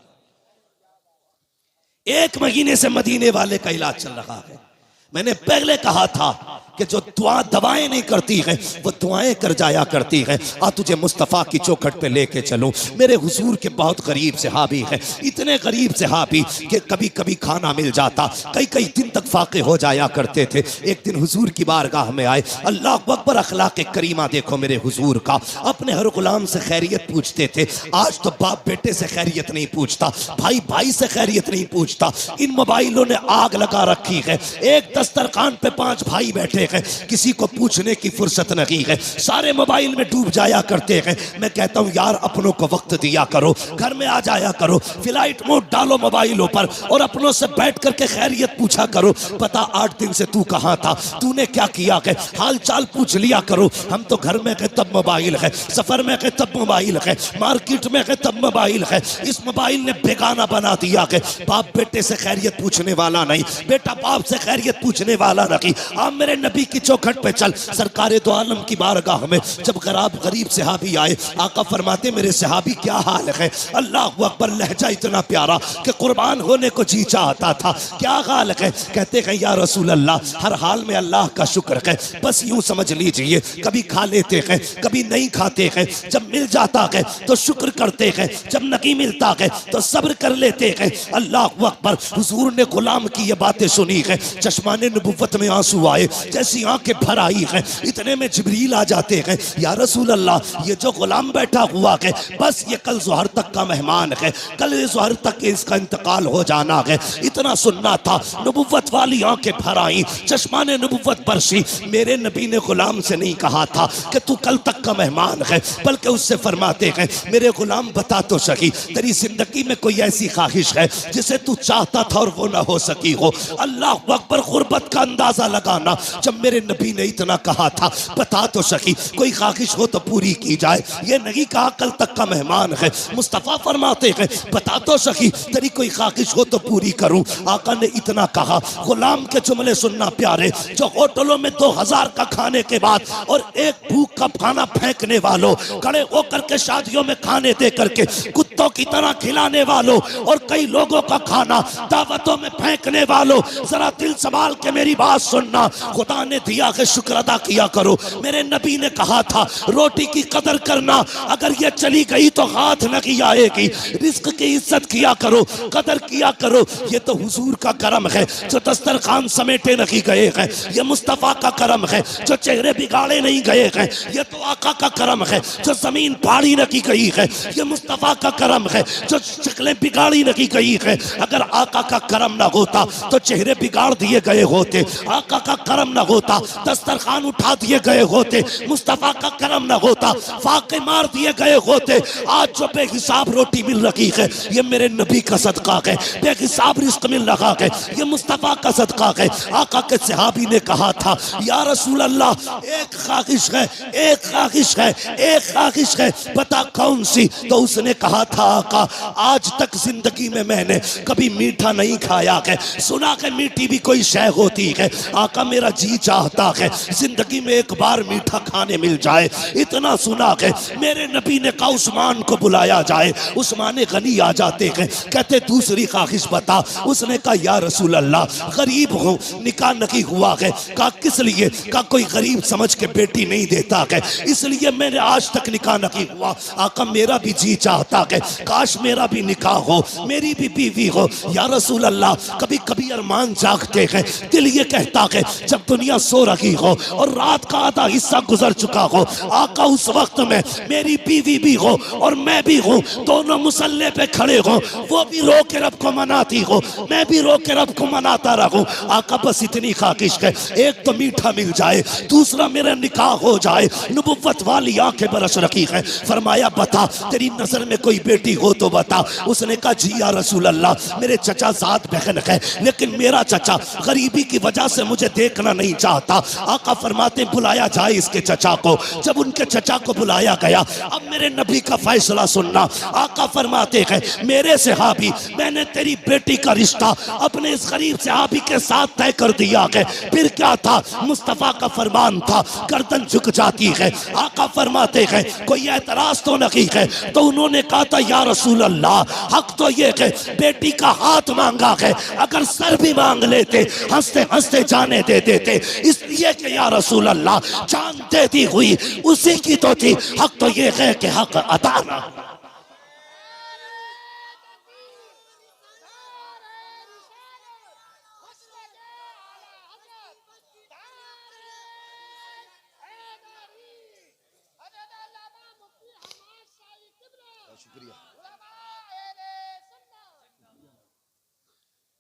1 महीने से मदीने वाले का इलाज चल रहा है। मैंने पहले कहा था कि जो दवाएं नहीं करती है वो दुआएं कर जाया करती है। आ तुझे मुस्तफ़ा की चौखट पे लेके चलूं। मेरे हुजूर के बहुत गरीब सहाबी है, इतने गरीब सहाबी कि कभी कभी खाना मिल जाता, कई कई दिन तक फाके हो जाया करते थे। एक दिन हुजूर की बारगाह में आए, अल्लाह अकबर, अखलाक करीमा देखो मेरे हुजूर का। अपने हर गुलाम से खैरियत पूछते थे। आज तो बाप बेटे से खैरियत नहीं पूछता, भाई भाई से खैरियत नहीं पूछता। इन मोबाइलों ने आग लगा रखी है। एक दस्तरखान पे 5 भाई बैठे हैं, किसी को पूछने की फुर्सत नहीं है, सारे मोबाइल में डूब जाया करते हैं। मैं कहता हूं यार अपनों को वक्त दिया करो, घर में आ जाया करो, फ्लाइट मोड डालो मोबाइलों पर और अपनों से बैठ करके खैरियत पूछा करो। पता 8 दिन से तू कहां था, तूने क्या किया है, हाल चाल पूछ लिया करो। हम तो घर में गए तब मोबाइल है, सफर में गए तब मोबाइल है, मार्केट में गए तब मोबाइल है। इस मोबाइल ने बेगाना बना दिया है। बाप बेटे से खैरियत पूछने वाला नहीं, बेटा बाप से खैरियत पूछने वाला नहीं। आप मेरे नबी नबी की चौखट पे चल। सरकारे दो आलम की बारगाह में जब गरीब सहाबी आए, आका फरमाते मेरे सहाबी क्या हाल है? अल्लाह अकबर, लहजा इतना प्यारा कि कुर्बान होने को जी चाहता था। क्या हाल है? कहते हैं या रसूल अल्लाह, हर हाल में अल्लाह का शुक्र है। बस यूं समझ लीजिए, कभी खा लेते हैं, कभी नहीं खाते हैं। जब मिल जाता है तो शुक्र करते हैं, जब नहीं मिलता है तो सब्र कर लेते हैं। अल्लाह अकबर, हुजूर ने गुलाम की ये बातें सुनी है, चश्माने नबुव्वत में आंसू आए, जैसी आंखें भर आई हैं। इतने में जिब्रील आ जाते हैं, या रसूल अल्लाह, ये जो गुलाम बैठा हुआ है बस ये कल ज़ोहर तक का मेहमान है, कल ज़ोहर तक इसका इंतकाल हो जाना है। इतना सुनना था, नबुव्वत वाली आंखें भर आई, चश्माने नबुव्वत बरसी। मेरे नबी ने गुलाम से नहीं कहा था कि तू कल तक का मेहमान है, बल्कि उससे फरमाते हैं मेरे गुलाम बता तो सही, तेरी जिंदगी में कोई ऐसी ख्वाहिश है जिसे तू चाहता था और वो ना हो सकी हो? अल्लाह अकबर, गुर्बत का अंदाजा लगाना। जब मेरे नबी ने इतना कहा था बता तो सही, कोई ख्वाहिश हो तो पूरी की जाए। ये नहीं कहा कल तक का मेहमान है। मुस्तफ़ा फरमाते हैं बता तो सही, तेरी कोई ख्वाहिश हो तो पूरी करूं। आका ने इतना कहा, गुलाम के जुमले सुनना प्यारे, जो होटलों में 2000 का खाने के बाद और एक भूख का खाना फेंकने वालों, खड़े होकर के शादियों में खाने दे करके कुत्तों की तरह खिलाने वालों और कई लोगों का खाना दावतों में फेंकने वालों, जरा दिल संभाल के मेरी बात सुनना। खुदा ने दिया है, शुक्र अदा किया करो। मेरे नबी ने कहा था रोटी की कदर करना, अगर ये चली गई तो हाथ नहीं आएगी। रिस्क की इज्जत किया करो, कदर किया करो। ये तो हुजूर का करम है जो दस्तरखान समेटे नहीं गए हैं। ये मुस्तफ़ा का करम है जो चेहरे बिगाड़े नहीं गए हैं। ये तो आका का करम है जो जमीन फाड़ी नहीं गई है। ये मुस्तफ़ा का करम है जो शक्लें बिगाड़ी नहीं गई है। अगर आका का करम ना होता तो चेहरे बिगाड़ दिए गए होते। आका का करम ना होता दस्तरखान उठा दिए गए होते। मुस्तफ़ा का करम ना होता फाके मार दिए गए होते। आज जो बेहिसाब रोटी मिल रही है ये मेरे नबी का सदका है। बेहिसाब रिस्क मिल रहा है ये मुस्तफ़ा का सदका है। आका के सहाबी ने कहा था या रसूल अल्लाह, एक ख्वाहिश है, एक ख्वाहिश है, एक ख्वाहिश है, बता कौन सी? तो उसने कहा था आका, आज तक जिंदगी में मैंने कभी मीठा नहीं खाया है, सुना है मीठी भी कोई शय होती है। आका मेरा जी चाहता है जिंदगी में एक बार मीठा खाने मिल जाए। इतना सुना है। मेरे नबी ने कहा उस्मान को बुलाया जाए। उस्मान गनी आ जाते हैं, कहते दूसरी ख्वाहिश बता। उसने कहा या रसूल अल्लाह, गरीब हूँ, निकाह नहीं हुआ है। कहा किस लिए? कहा कोई गरीब समझ के बेटी नहीं देता है, इसलिए मैंने आज तक निकाह नहीं हुआ। आका मेरा भी जी चाहता है काश मेरा भी निकाह हो, मेरी भी बीवी हो। या रसूल अल्लाह, कभी कभी अरमान जागते हैं, दिल ये कहता है जब दुनिया सो रही हो और रात का आधा हिस्सा गुजर चुका हो, आका उस वक्त में मेरी बीवी भी हो और मैं भी हूँ, दोनों मुसल्ले पे खड़े हो, वो भी रो के रब को मनाती हो, मैं भी रो के रब को मनाता रहूं। आका बस इतनी ख्वाहिश है, एक तो मीठा मिल जाए, दूसरा मेरा निकाह हो जाए। नबुव्वत वाली आंखें बरस रखी है। फरमाया बता तेरी नजर में कोई बेटी हो तो बता। उसने कहा जी या रसूल अल्लाह, मेरे चचा साथ बहन है, लेकिन मेरा चचा गरीबी की वजह से मुझे देखना नहीं चाहता। आका फरमाते बुलाया जाए इसके चचा को। जब उनके चचा को बुलाया गया, अब मेरे नबी का फैसला सुनना। आका फरमाते हैं मेरे सहाबी, मैंने तेरी बेटी का रिश्ता अपने इस गरीब सहाबी के साथ तय कर दिया है। फिर क्या था? मुस्तफ़ा का फरमान था, गर्दन झुक जाती है। आका फरमाते हैं कोई एतराज तो नहीं है? तो उन्होंने कहा था या रसूल अल्लाह, हक तो ये है बेटी का हाथ मांगा है, अगर सर भी मांग लेते हंसते हंसते जाने दे देते, इसलिए कि या रसूल अल्लाह जान देती हुई उसी की तो थी। हक तो ये है कि हक अता ना।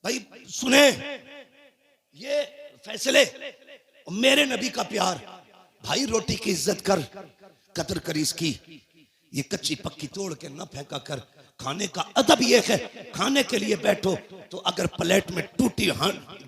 भाई सुने ये फैसले, मेरे नबी का प्यार। भाई रोटी की इज्जत कर, कदर कर इसकी। ये कच्ची पक्की तोड़ के न फेंका कर। खाने का अदब ये है, खाने के लिए बैठो तो अगर प्लेट में टूटी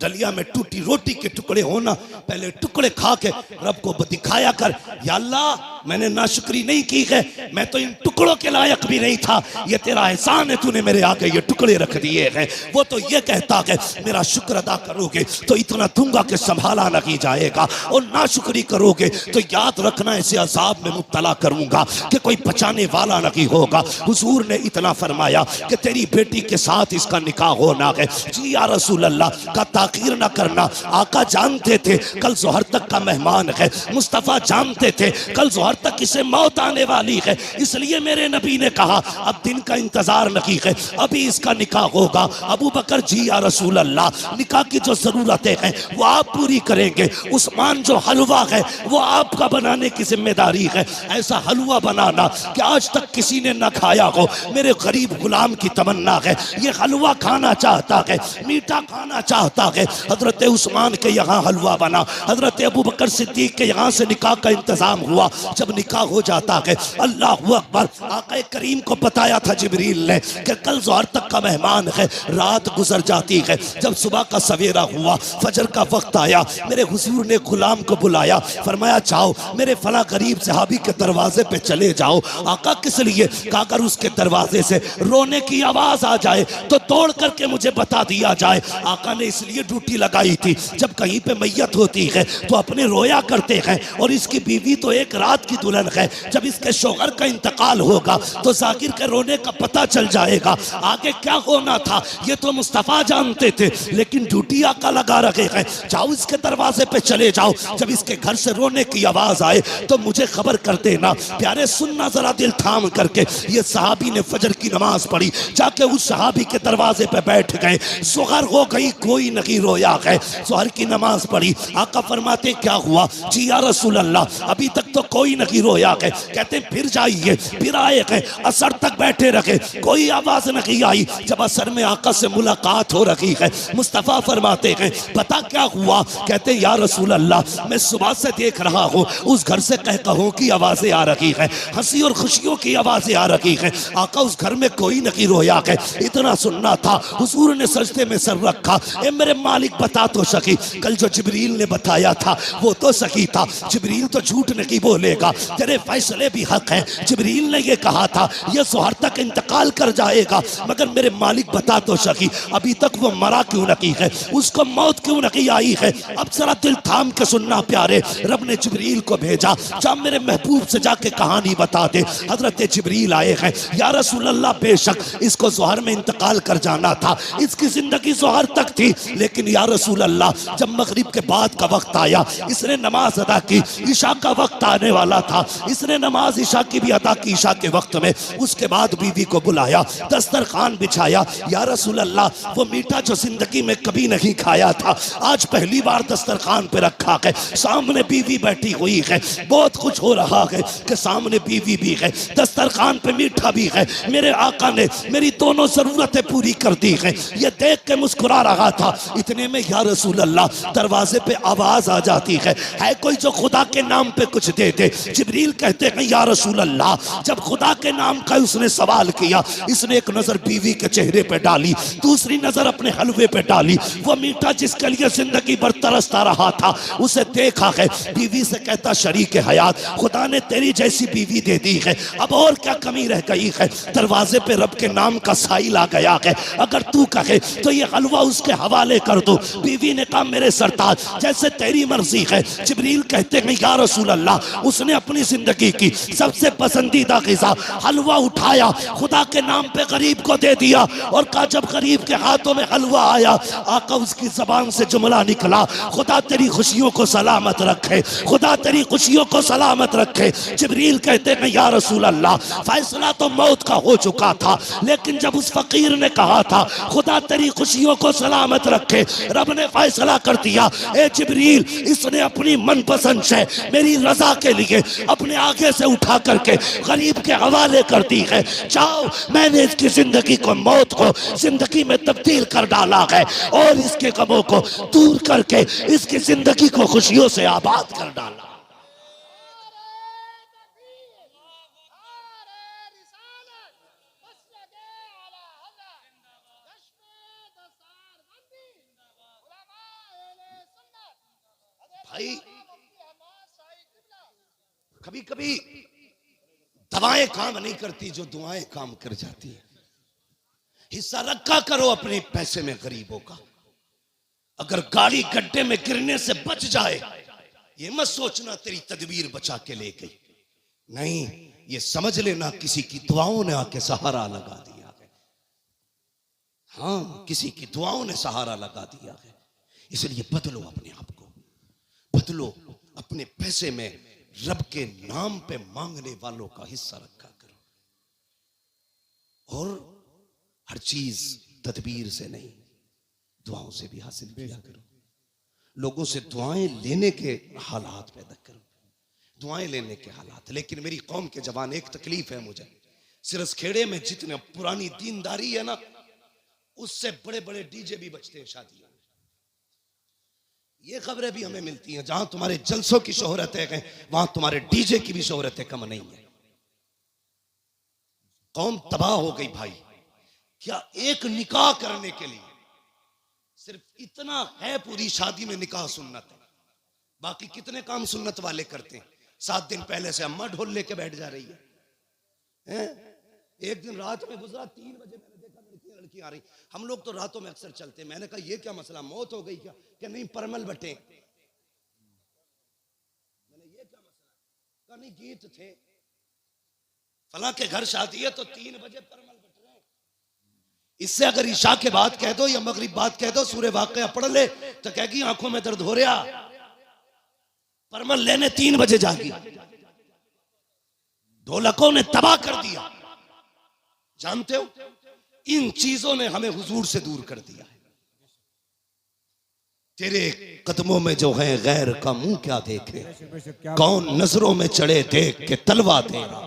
डलिया में टूटी रोटी के टुकड़े हो ना, पहले टुकड़े खा के रब को दिखाया कर, या अल्लाह मैंने नाशुक्री नहीं की है, मैं तो इन टुकड़ों के लायक भी नहीं था, ये तेरा एहसान है, तूने मेरे आगे ये टुकड़े रख दिए हैं। वो तो ये कहता है मेरा शुक्र अदा करोगे तो इतना दूंगा कि संभाला नहीं जाएगा, और नाशुक्री करोगे तो याद रखना ऐसे अजाब में मुब्तला करूंगा कि कोई बचाने वाला नहीं होगा। हुजूर ने इतना फरमाया कि तेरी बेटी के साथ इसका निकाह होना है। जी या रसूल अल्लाह, का ताकीर ना करना। आका जानते थे कल जोहर तक का मेहमान है, मुस्तफ़ा जानते थे कल जोहर तक इसे मौत आने वाली है, इसलिए मेरे नबी ने कहा अब दिन का इंतजार नहीं है, अभी इसका निकाह होगा। अबू बकर, जी या रसूल अल्लाह, निकाह की जो जरूरतें हैं वो आप पूरी करेंगे। उस्मान, जो हलवा है वो आपका बनाने की जिम्मेदारी है। ऐसा हलवा बनाना कि आज तक किसी ने ना खाया हो। मेरे गरीब गुलाम की तमन्ना है, ये हलवा खाना चाहता है, मीठा खाना चाहता है। हजरत उस्मान के यहाँ हलवा बना, हजरत अबू बकर सिद्दीक के यहाँ से निकाह का इंतजाम हुआ। जब निकाह हो जाता है, अल्लाह अकबर, आका करीम को बताया था जिब्रील ने कि कल जोहर तक का मेहमान है। रात गुजर जाती है, जब सुबह का सवेरा हुआ, फजर का वक्त आया, मेरे हुजूर ने गुलाम को बुलाया, फरमाया जाओ मेरे फला गरीब सहाबी के दरवाजे पे चले जाओ। आका किस लिए? कहा अगर उसके दरवाजे से रोने की आवाज आ जाए तो तोड़ करके मुझे बता दिया जाए। आका ने इसलिए ड्यूटी लगाई थी, जब कहीं पे मैयत होती है तो अपने रोया करते हैं, और इसकी बीवी तो एक रात की दुल्हन है, जब इसके शौहर का इंतकाल होगा तो जाकिर के रोने का पता चल जाएगा। आगे क्या होना था ये तो मुस्तफ़ा जानते थे, लेकिन ड्यूटी आका लगा रखे हैं, जाओ इसके दरवाजे पे चले जाओ, जब इसके घर से रोने की आवाज आए तो मुझे खबर कर देना। प्यारे सुनना जरा दिल थाम करके, ये सहाबी ने फजर की नमाज पढ़ी, जाके उस सहाबी के दरवाजे पे बैठ गए। सुहर हो गई, कोई नहीं रोया है। सुहर की नमाज पढ़ी, आका फरमाते क्या हुआ? जी या रसूल अल्लाह, अभी तक तो कोई नहीं रोया है। कहते फिर जाइए, फिर आए हैं, असर तक बैठे रखे, कोई आवाज नहीं आई। जब असर में आका से मुलाकात हो रही है, मुस्तफ़ा फरमाते हैं पता क्या हुआ? कहते या रसूल अल्लाह, मैं सुबह से देख रहा हूँ उस घर से कह कहों की आवाजें आ रही है, हंसी और खुशियों की आवाजें आ रही है। आका उस घर में कोई नहीं रोया है। इतना सुनना था, हुजूर ने सजदे में सर रखा, ए मेरे मालिक बता तो सकी, कल जो जिब्रील ने बताया था वो तो सही था, जिब्रील तो झूठ नहीं बोलेगा, तेरे फैसले भी हक हैं। जिब्रील ने ये कहा था ये जोहर तक इंतकाल कर जाएगा, मगर मेरे मालिक बता तो सकी अभी तक वो मरा क्यों नहीं है, उसको मौत क्यों नहीं आई है? अब जरा दिल थाम के सुनना प्यारे, रब ने जिब्रील को भेजा, जा मेरे महबूब से जाके कहानी बता दे। हजरत जिब्रील आए हैं, या रसूल अल्लाह बेशक इसको जोहर में इंतकाल कर जाना था, इसकी जिंदगी जोहर तक थी, लेकिन या रसूल अल्लाह जब मगरिब के बाद का वक्त आया, इसने नमाज अदा की, ईशा का वक्त आने वाला था, इसने नमाज ईशा की भी अदा की ईशा के वक्त में। उसके बाद बीवी को बुलाया, दस्तरखान बिछाया, या रसूल अल्लाह वो मीठा जो जिंदगी में कभी नहीं खाया था आज पहली बार दस्तरखान पे रखा है, सामने बीवी बैठी हुई है, बहुत कुछ हो रहा है कि सामने बीवी भी है, दस्तरखान पे मीठा भी है, मेरे आका ने मेरी दोनों जरूरतें पूरी कर दी है। ये देख के मुस्कुरा रहा था, इतने में या रसूल अल्लाह दरवाजे पे आवाज आ जाती है कोई जो खुदा के नाम पे कुछ दे दे। जिब्रील कहते हैं या रसूल अल्लाह, जब खुदा के नाम का उसने सवाल किया, इसने एक नजर बीवी के चेहरे पे डाली, दूसरी नजर अपने हलवे पे डाली, वो मीठा जिसके लिए जिंदगी भर तरसता रहा था उसे देखा है। बीवी से कहता शरीक हयात, खुदा ने तेरी जैसी बीवी दे दी है, अब और क्या कमी रह गई है? दरवाजे पे रब के नाम का साइल आ गया है, अगर तू कहे तो ये हलवा उसके हवाले कर दो। बीवी ने कहा मेरे सरताज जैसे तेरी मर्जी है। जिब्रील कहते हैं या रसूल अल्लाह, उसने अपनी जिंदगी की सबसे पसंदीदा ग़िज़ा हलवा उठाया, खुदा के नाम पे गरीब को दे दिया, और कहा जब गरीब के हाथों में हलवा आया, आका उसकी जबान से जुमला निकला, खुदा तेरी खुशियों को सलामत रखे, खुदा तेरी खुशियों को सलामत रखे। जिब्रील कहते हैं या रसूल अल्लाह, फैसला तो मौत का हो चुका था, लेकिन जब उस फकीर ने कहा था खुदा तेरी खुशियों को सलामत रखे, रब ने फैसला कर दिया, ए जिब्रील इसने अपनी मनपसंद से मेरी रजा के लिए अपने आगे से उठा करके गरीब के हवाले कर दी है। जाओ, मैंने इसकी जिंदगी को मौत को जिंदगी में तब्दील कर डाला है, और इसके गमों को दूर करके इसकी जिंदगी को खुशियों से आबाद कर डाला। भाई कभी कभी दवाएं काम नहीं करती जो दुआएं काम कर जाती है। हिस्सा रखा करो अपने पैसे में गरीबों का। अगर गाड़ी गड्ढे में गिरने से बच जाए, ये मत सोचना तेरी तदबीर बचा के ले गई, नहीं, ये समझ लेना किसी की दुआओं ने आके सहारा लगा दिया है। हाँ, किसी की दुआओं ने सहारा लगा दिया है। इसलिए बदलो अपने आप को, बदलो। अपने पैसे में रब के नाम पे मांगने वालों का हिस्सा रखा करो, और हर चीज तदबीर से नहीं, दुआओं से भी हासिल किया करो। लोगों से दुआएं लेने के हालात पैदा करो, दुआएं लेने के हालात। लेकिन मेरी कौम के जवान, एक तकलीफ है मुझे, सिरस खेड़े में जितने पुरानी दीनदारी है ना, उससे बड़े बड़े डीजे भी बजते हैं शादियों में। ये खबरें भी हमें मिलती हैं, जहां तुम्हारे जलसों की शोहरत है वहां तुम्हारे डीजे की भी शोहरत कम नहीं है। कौम तबाह हो गई भाई। क्या एक निकाह करने के लिए सिर्फ इतना है, पूरी शादी में निकाह सुन्नत है, बाकी कितने काम सुन्नत वाले करते हैं। 7 दिन पहले से अम्मा ढोल लेके बैठ जा रही है। एक दिन रात में गुजरा, 3 बजे मैंने देखा लड़की आ रही। हम लोग तो रातों में अक्सर चलते हैं। मैंने कहा ये क्या मसला, मौत हो गई क्या? कि नहीं, परमल बटे। मैंने ये क्या मसला? कहा नहीं, गीत थे, फला के घर शादी है तो 3 बजे परमल बट रहे हैं। इससे अगर ईशा के बाद कह दो या मगरिब बाद कह दो सूरह वाक़िया पढ़ ले, तो कहेगी आंखों में दर्द हो रहा, परमल लेने 3 बजे जागी। ढोलकों ने तबाह कर दिया। जानते हो, इन चीजों ने हमें हुजूर से दूर कर दिया है। तेरे कदमों में जो है गैर का मुंह क्या देखे, कौन नजरों में चढ़े देख के तलवा तेरा।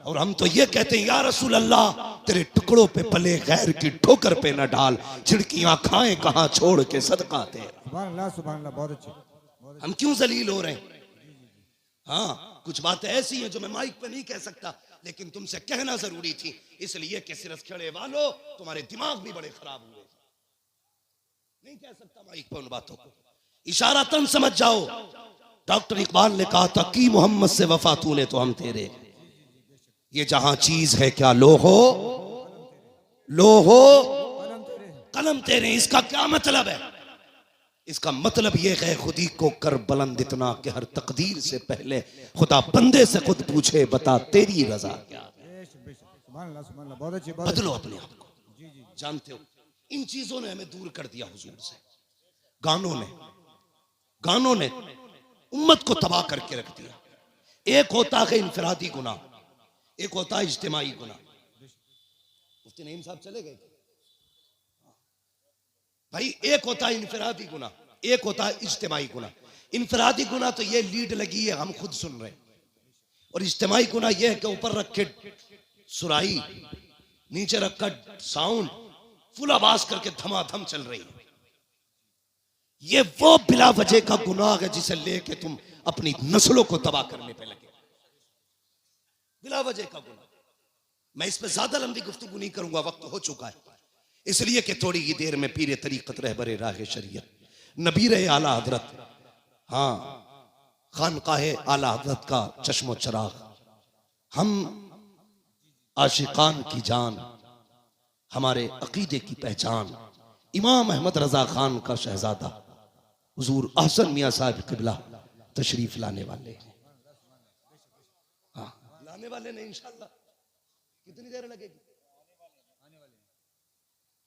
और हम तो ये कहते हैं, या रसूल अल्लाह, तेरे टुकड़ों पे पले गैर की ठोकर पे न डाल, छिड़कियां खाएं कहां छोड़ के सदका तेरा। सुभान अल्लाह, सुभान अल्लाह, बहुत अच्छे। हम क्यों जलील हो रहे हैं? हाँ, कुछ बातें ऐसी हैं जो मैं माइक पे नहीं कह सकता, लेकिन तुमसे कहना जरूरी थी, इसलिए कि सिरस खेड़े वालों, तुम्हारे दिमाग भी बड़े खराब हुए। नहीं कह सकता माइक पर उन बातों को, इशारातन समझ जाओ। डॉक्टर इकबाल ने कहा था कि मोहम्मद से वफा तूने तो हम तेरे। ये जहां चीज है क्या लो हो कलम तेरे। इसका क्या मतलब है? इसका मतलब यह है, खुदी को कर बुलंद इतना कि हर तकदीर से पहले खुदा बंदे से खुद पूछे, बता तेरी रजा क्या। बदलो अपने आप को। जानते हो, इन चीजों ने हमें दूर कर दिया हुजूर से। गानों ने उम्मत को तबाह करके रख दिया। एक होता है इनफरादी गुनाह, एक होता है इज्तिमाई गुनाह। मुफ्ती नईम साहब चले गए भाई। एक होता है इनफरादी गुनाह, एक होता है इज्तिमाई गुनाह। इनफरादी गुनाह तो ये लीड लगी है, हम खुद सुन रहे हैं। और इज्तिमाई गुनाह ये है कि ऊपर रखे सुराई, नीचे रखा साउंड, फुल आवाज करके धमाधम चल रही है। ये वो बिला वजह का गुनाह है जिसे लेके तुम अपनी नस्लों को तबाह करने पे लगे। बिला वजह का गुनाह। मैं इस पे ज्यादा लंबी गुफ्तगू नहीं करूंगा, वक्त हो चुका है। इसलिए कि थोड़ी ही देर में पीर तरीक़त रहबर राह शरीयत नबीर आला हजरत, हाँ, खानकाहे आला हजरत का चश्मो चराग, हम आशिकान की जान, हमारे अकीदे की पहचान, इमाम अहमद रजा खान का शहजादा हुजूर अहसन मियां साहब किबला तशरीफ लाने वाले हैं। हाँ, लाने वाले नहीं, इंशाअल्लाह। कितनी देर लगेगी?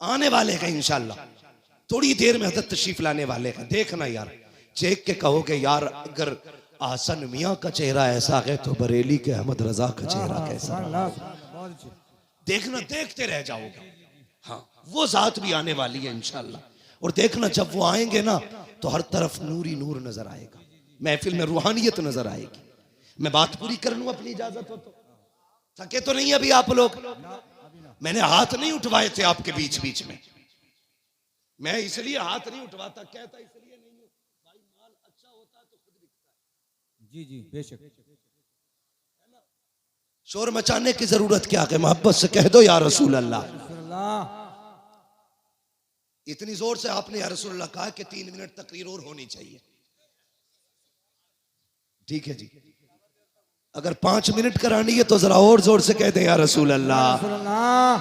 आने वाले हैं इंशाअल्लाह। थोड़ी देर में हजरत तशरीफ लाने वाले हैं। देखना यार, चेक के कहोगे यार, अगर आसन मियां का चेहरा ऐसा है तो बरेली के अहमद रजा का चेहरा कैसा? देखना, देखते रह जाओगे। हाँ, वो जात भी आने वाली है इंशाअल्लाह। और देखना, जब वो आएंगे ना तो हर तरफ नूर ही नूर नजर आएगा, महफिल में रूहानियत नजर आएगी। मैं बात पूरी कर लूं, अपनी इजाजत हो तो। थके तो नहीं अभी आप लोग? मैंने हाथ नहीं उठवाए थे आपके बीच बीच में। मैं इसलिए हाथ नहीं उठवाता, कहता इसलिए नहीं हूं भाई, माल अच्छा होता तो खुद बिकता है। जी जी, बेशक। शोर मचाने की जरूरत क्या है? मोहब्बत से कह दो या रसूल अल्लाह। इतनी जोर से आपने या रसूल अल्लाह कहा कि 3 मिनट तकरीर और होनी चाहिए। ठीक है जी, अगर 5 मिनट करानी है तो जरा और जोर से कहते हैं या रसूल अल्लाह। अल्लाह।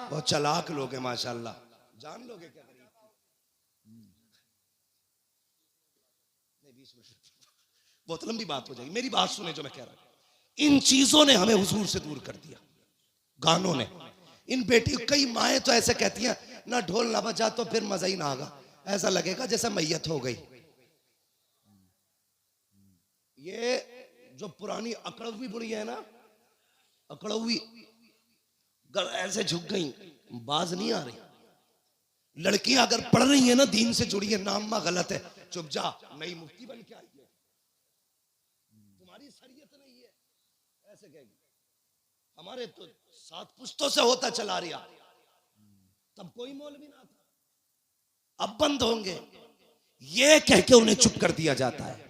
बहुत चालाक लोग हैं माशाल्लाह। जान लोगे क्या करीब नहीं 20 मिनट बहुत लंबी बात हो जाएगी। मेरी बात सुने जो मैं कह रहा हूं। इन चीजों ने हमें हुजूर से दूर कर दिया, गानों ने। इन बेटी कई माएँ तो ऐसे कहती हैं ना ढोल ना बजा तो फिर मजा ही ना आगा, ऐसा लगेगा जैसे मैयत हो गई। ये जो पुरानी अकड़वी बुढ़ी है ना, अकड़वी ऐसे झुक गई, बाज नहीं आ रही। लड़कियां अगर पढ़ रही है ना दीन से जुड़ी है, नाम मा गलत है, चुप जा, नई मुफ्ती बन के आई है, तुम्हारी शरीयत नहीं है, ऐसे कहेगी। हमारे तो 7 पुश्तों से होता चला रहा, तब कोई मौलवी ना था, अब बंद होंगे, ये कह के उन्हें चुप कर दिया जाता है।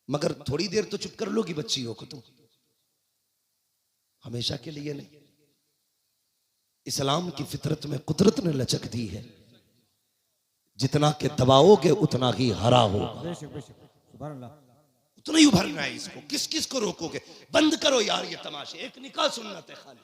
मगर थोड़ी देर तो चुप कर लोगी बच्चियों को तुम, हमेशा के लिए नहीं। इस्लाम की फितरत में कुदरत ने लचक दी है, जितना के दबाओगे उतना ही हरा होगा, उतना ही उभरना है। इसको किस किस को रोकोगे? बंद करो यार ये तमाशे। एक निकाह सुन्नत है खाली,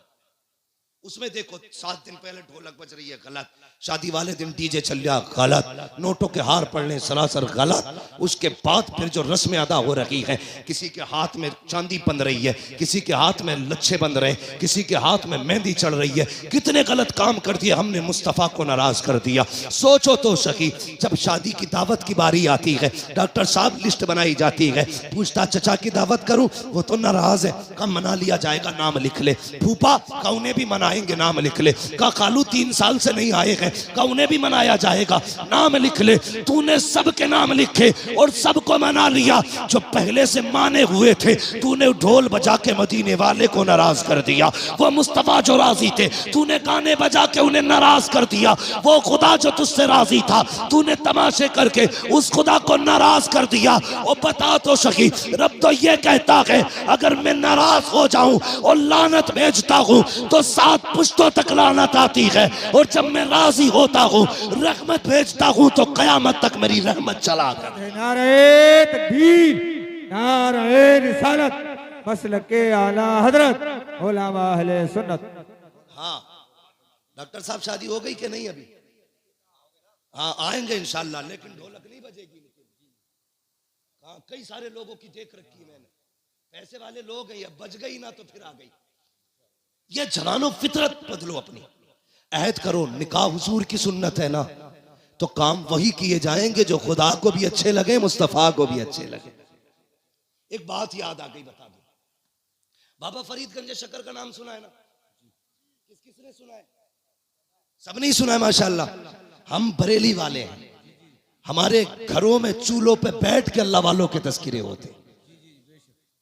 उसमें देखो 7 दिन पहले ढोलक बज रही है, गलत। शादी वाले दिन डीजे चल रहा, गलत। नोटों के हार पड़ने सरासर गलत। उसके बाद फिर जो रस्में अदा हो रही है, किसी के हाथ में चांदी बंध रही है, किसी के हाथ में लच्छे बंध रहे, किसी के हाथ में मेहंदी चढ़ रही है, कितने गलत काम कर दिए हमने, मुस्तफ़ा को नाराज कर दिया। सोचो तो सही, जब शादी की दावत की बारी आती है, डॉक्टर साहब लिस्ट बनाई जाती है, पूछता चचा की दावत करूं, वो तो नाराज है, कब मना लिया जाएगा, नाम लिख ले। फूफा का उन्हें भी मनाएंगे, नाम लिख ले। का खालू 3 साल से नहीं आए हैं, का उन्हें भी मनाया जाएगा, नाम लिख ले। तूने सबके नाम लिखे और सबको मना लिया। जो पहले से माने हुए थे, तूने ढोल बजा के मदीने वाले को नाराज कर दिया। वो मुस्तफा जो राजी थे, तूने गाने बजा के उन्हें नाराज कर दिया। वो खुदा जो तुझसे राजी था, तूने तमाशे करके उस खुदा को नाराज कर दिया। और बता तो सही, रब तो ये कहता है अगर मैं नाराज हो जाऊं और लानत भेजता हूं तो 7 पुश्तों तक लानत आती है, और जब मैं राजी होता हूँ रहमत भेजता हूँ तो कयामत तक मेरी रहमत चला कर। नारे तकबीर, नारे रिसालत, मसलक के आला हजरत उलमा अहले सुन्नत। हाँ डॉक्टर साहब शादी हो गई कि नहीं अभी? हाँ आएंगे इंशाल्लाह, लेकिन ढोलक नहीं बजेगी। हाँ कई सारे लोगों की देख रखी है मैंने, पैसे वाले लोग हैं, ये बज गई ना तो फिर आ गई। ये जवानों फितरत बदलो अपनी, अहद करो। निकाह हुजूर की सुन्नत है ना, तो काम वही किए जाएंगे जो खुदा को भी अच्छे लगे, मुस्तफा को भी अच्छे लगे। एक बात याद आ गई, बता दो, बाबा फरीद गंज शक्कर का नाम सुना है ना? किसने सुना है? सब नहीं सुना है माशाल्लाह। हम बरेली वाले हैं, हमारे घरों में चूल्हों पे बैठ के अल्लाह वालों के तस्किरे होते,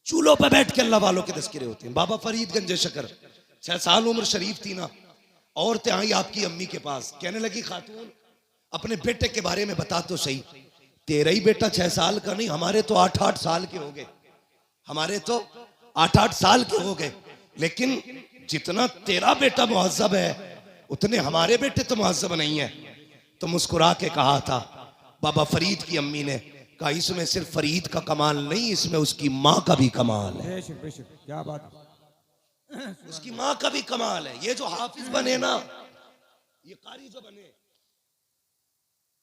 चूल्हों पे बैठ के अल्लाह वालों के तस्किरे होते हैं। बाबा फरीद गंज शक्कर 6 साल उम्र शरीफ थी ना, औरतें आई आपकी अम्मी के पास, कहने लगी खातून अपने बेटे के बारे में बता तो सही, तेरा ही बेटा 6 साल का नहीं, हमारे तो 8-8 साल के हो गए, हमारे तो 8-8 साल के हो गए, लेकिन जितना तेरा बेटा मुहज्जब है उतने हमारे बेटे तो मुहज्जब नहीं है। तो मुस्कुरा के कहा था बाबा फरीद की अम्मी ने, कहा इसमें सिर्फ फरीद का कमाल नहीं, इसमें उसकी माँ का भी कमाल है। बेशक बेशक, क्या बात, उसकी माँ का भी कमाल है। ये जो हाफिज बने ना, ये कारी जो बने,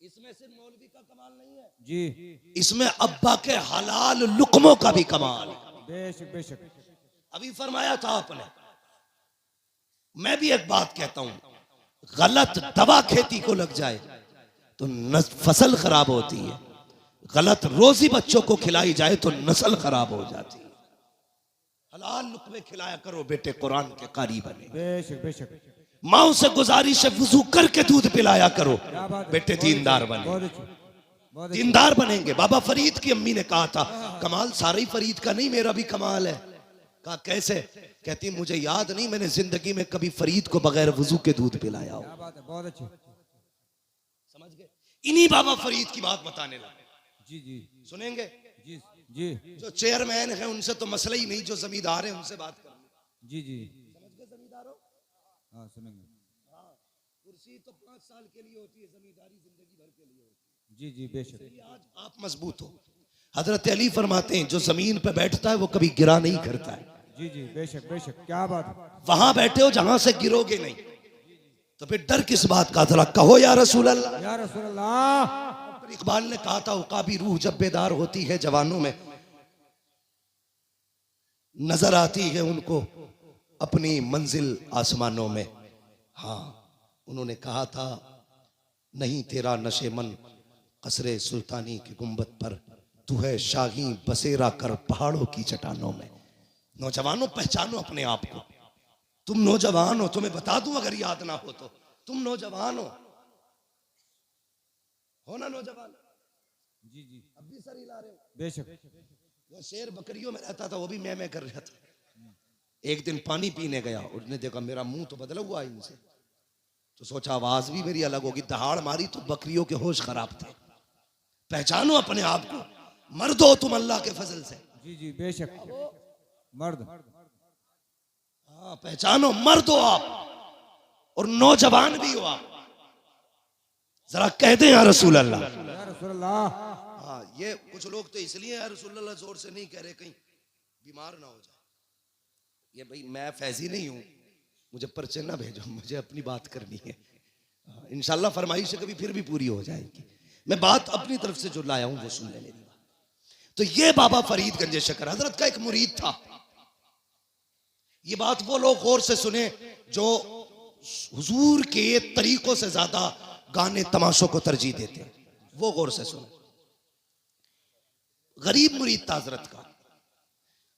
इसमें सिर्फ मौलवी का कमाल नहीं है जी, इसमें अब्बा के हलाल लुकमों का भी कमाल है। बेशक बेशक। अभी फरमाया था आपने, मैं भी एक बात कहता हूं, गलत दवा खेती को लग जाए तो फसल खराब होती है, गलत रोजी बच्चों को खिलाई जाए तो नस्ल खराब हो जाती है। हलाल लुकमे खिलाया करो बेटे, कुरान के कारी बने। बेशक बेशक। माओ से गुजारिश है वुजू करके दूध पिलाया करो, बेटे दीनदार बने, बहुत अच्छी, बहुत अच्छी। दीनदार बनेंगे। बाबा फरीद की अम्मी ने कहा था कमाल सारा ही फरीद का नहीं, मेरा भी कमाल है। कहा कैसे? कहती मुझे याद नहीं मैंने जिंदगी में कभी फरीद को बगैर वुजू के दूध पिलाया हो। क्या बात है, बहुत अच्छी। समझ गए? इन्हीं बाबा फरीद की बात बताने लगा। जी जी सुनेंगे? जी जी जो चेयरमैन है उनसे तो मसला ही नहीं, जो जमींदार है उनसे बात करनी। जी जी, समझ गए जमींदारों? हाँ सुनेंगे। हाँ, कुर्सी तो 5 साल के लिए होती है, जमींदारी जिंदगी भर के लिए होती है। जी जी बेशक। इसलिए आज आप मजबूत हो, हजरत अली फरमाते हैं जो जमीन पे बैठता है वो कभी गिरा नहीं करता है। जी जी, बेशक बेशक, क्या बात है। वहां बैठे हो जहां से गिरोगे नहीं, तो फिर डर किस बात का? जरा कहो या रसूल अल्लाह। या रसूल अल्लाह। फिर इकबाल ने कहा था उकाबी रूह जब बेदार होती है जवानों में, नजर आती है उनको अपनी मंजिल आसमानों में। हाँ, उन्होंने कहा था नहीं तेरा नशे मन कसरे सुल्तानी की गुंबद पर, तू है शाही बसेरा कर पहाड़ों की चट्टानों में। नौजवानों पहचानो अपने आप को, तुम नौजवान हो। तुम्हें बता दूं अगर याद ना हो तो, तुम नौजवान हो ना नौजवान? जी जी, अब भी सर हिला रहे हो। बेशक। वो शेर बकरियों में रहता था, वो भी मैं कर रहा था। एक दिन पानी पीने गया, उसने देखा मेरा मुंह तो बदला हुआ है इनसे, तो सोचा आवाज भी मेरी अलग होगी, दहाड़ मारी तो बकरियों के होश खराब थे। पहचानो अपने आप को, मर्द हो तुम अल्लाह के फजल से। जी जी, बेशक, मर्द। हाँ, पहचानो मर्द हो आप, और नौजवान भी हो आप। जरा कह दें या रसूल अल्लाह। या रसूल अल्लाह। हाँ, ये कुछ लोग तो इसलिए या रसूल अल्लाह जोर से नहीं कह रहे कहीं बीमार ना हो जाए। ये भाई मैं फैजी नहीं हूं, मुझे पर्चे ना भेजो, मुझे अपनी बात करनी है। इंशाल्लाह फरमाइश कभी फिर भी पूरी हो जाएगी। मैं बात अपनी तरफ से जो लाया हूं वो सुन ले मेरी बात। तो ये बाबा फरीद गंज शकर हजरत का एक मुरीद था। ये बात वो लोग गौर से सुने जो हुजूर के तरीकों से ज्यादा गाने तमाशों को तरजीह देते हैं, वो गौर से सुने। गरीब मुरीद था हजरत का।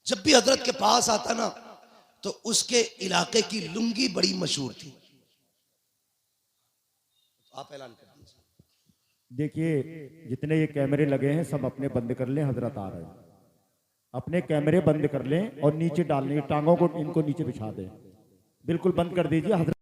जब भी हजरत के पास आता ना तो उसके इलाके की लुंगी बड़ी मशहूर थी। आप ऐलान कर दीजिए। देखिए जितने ये कैमरे लगे हैं सब अपने बंद कर लें, हजरत आ रहे हैं। अपने कैमरे बंद कर लें और नीचे डालने टांगों को इनको नीचे बिछा दें, बिल्कुल बंद कर दीजिए। हजरत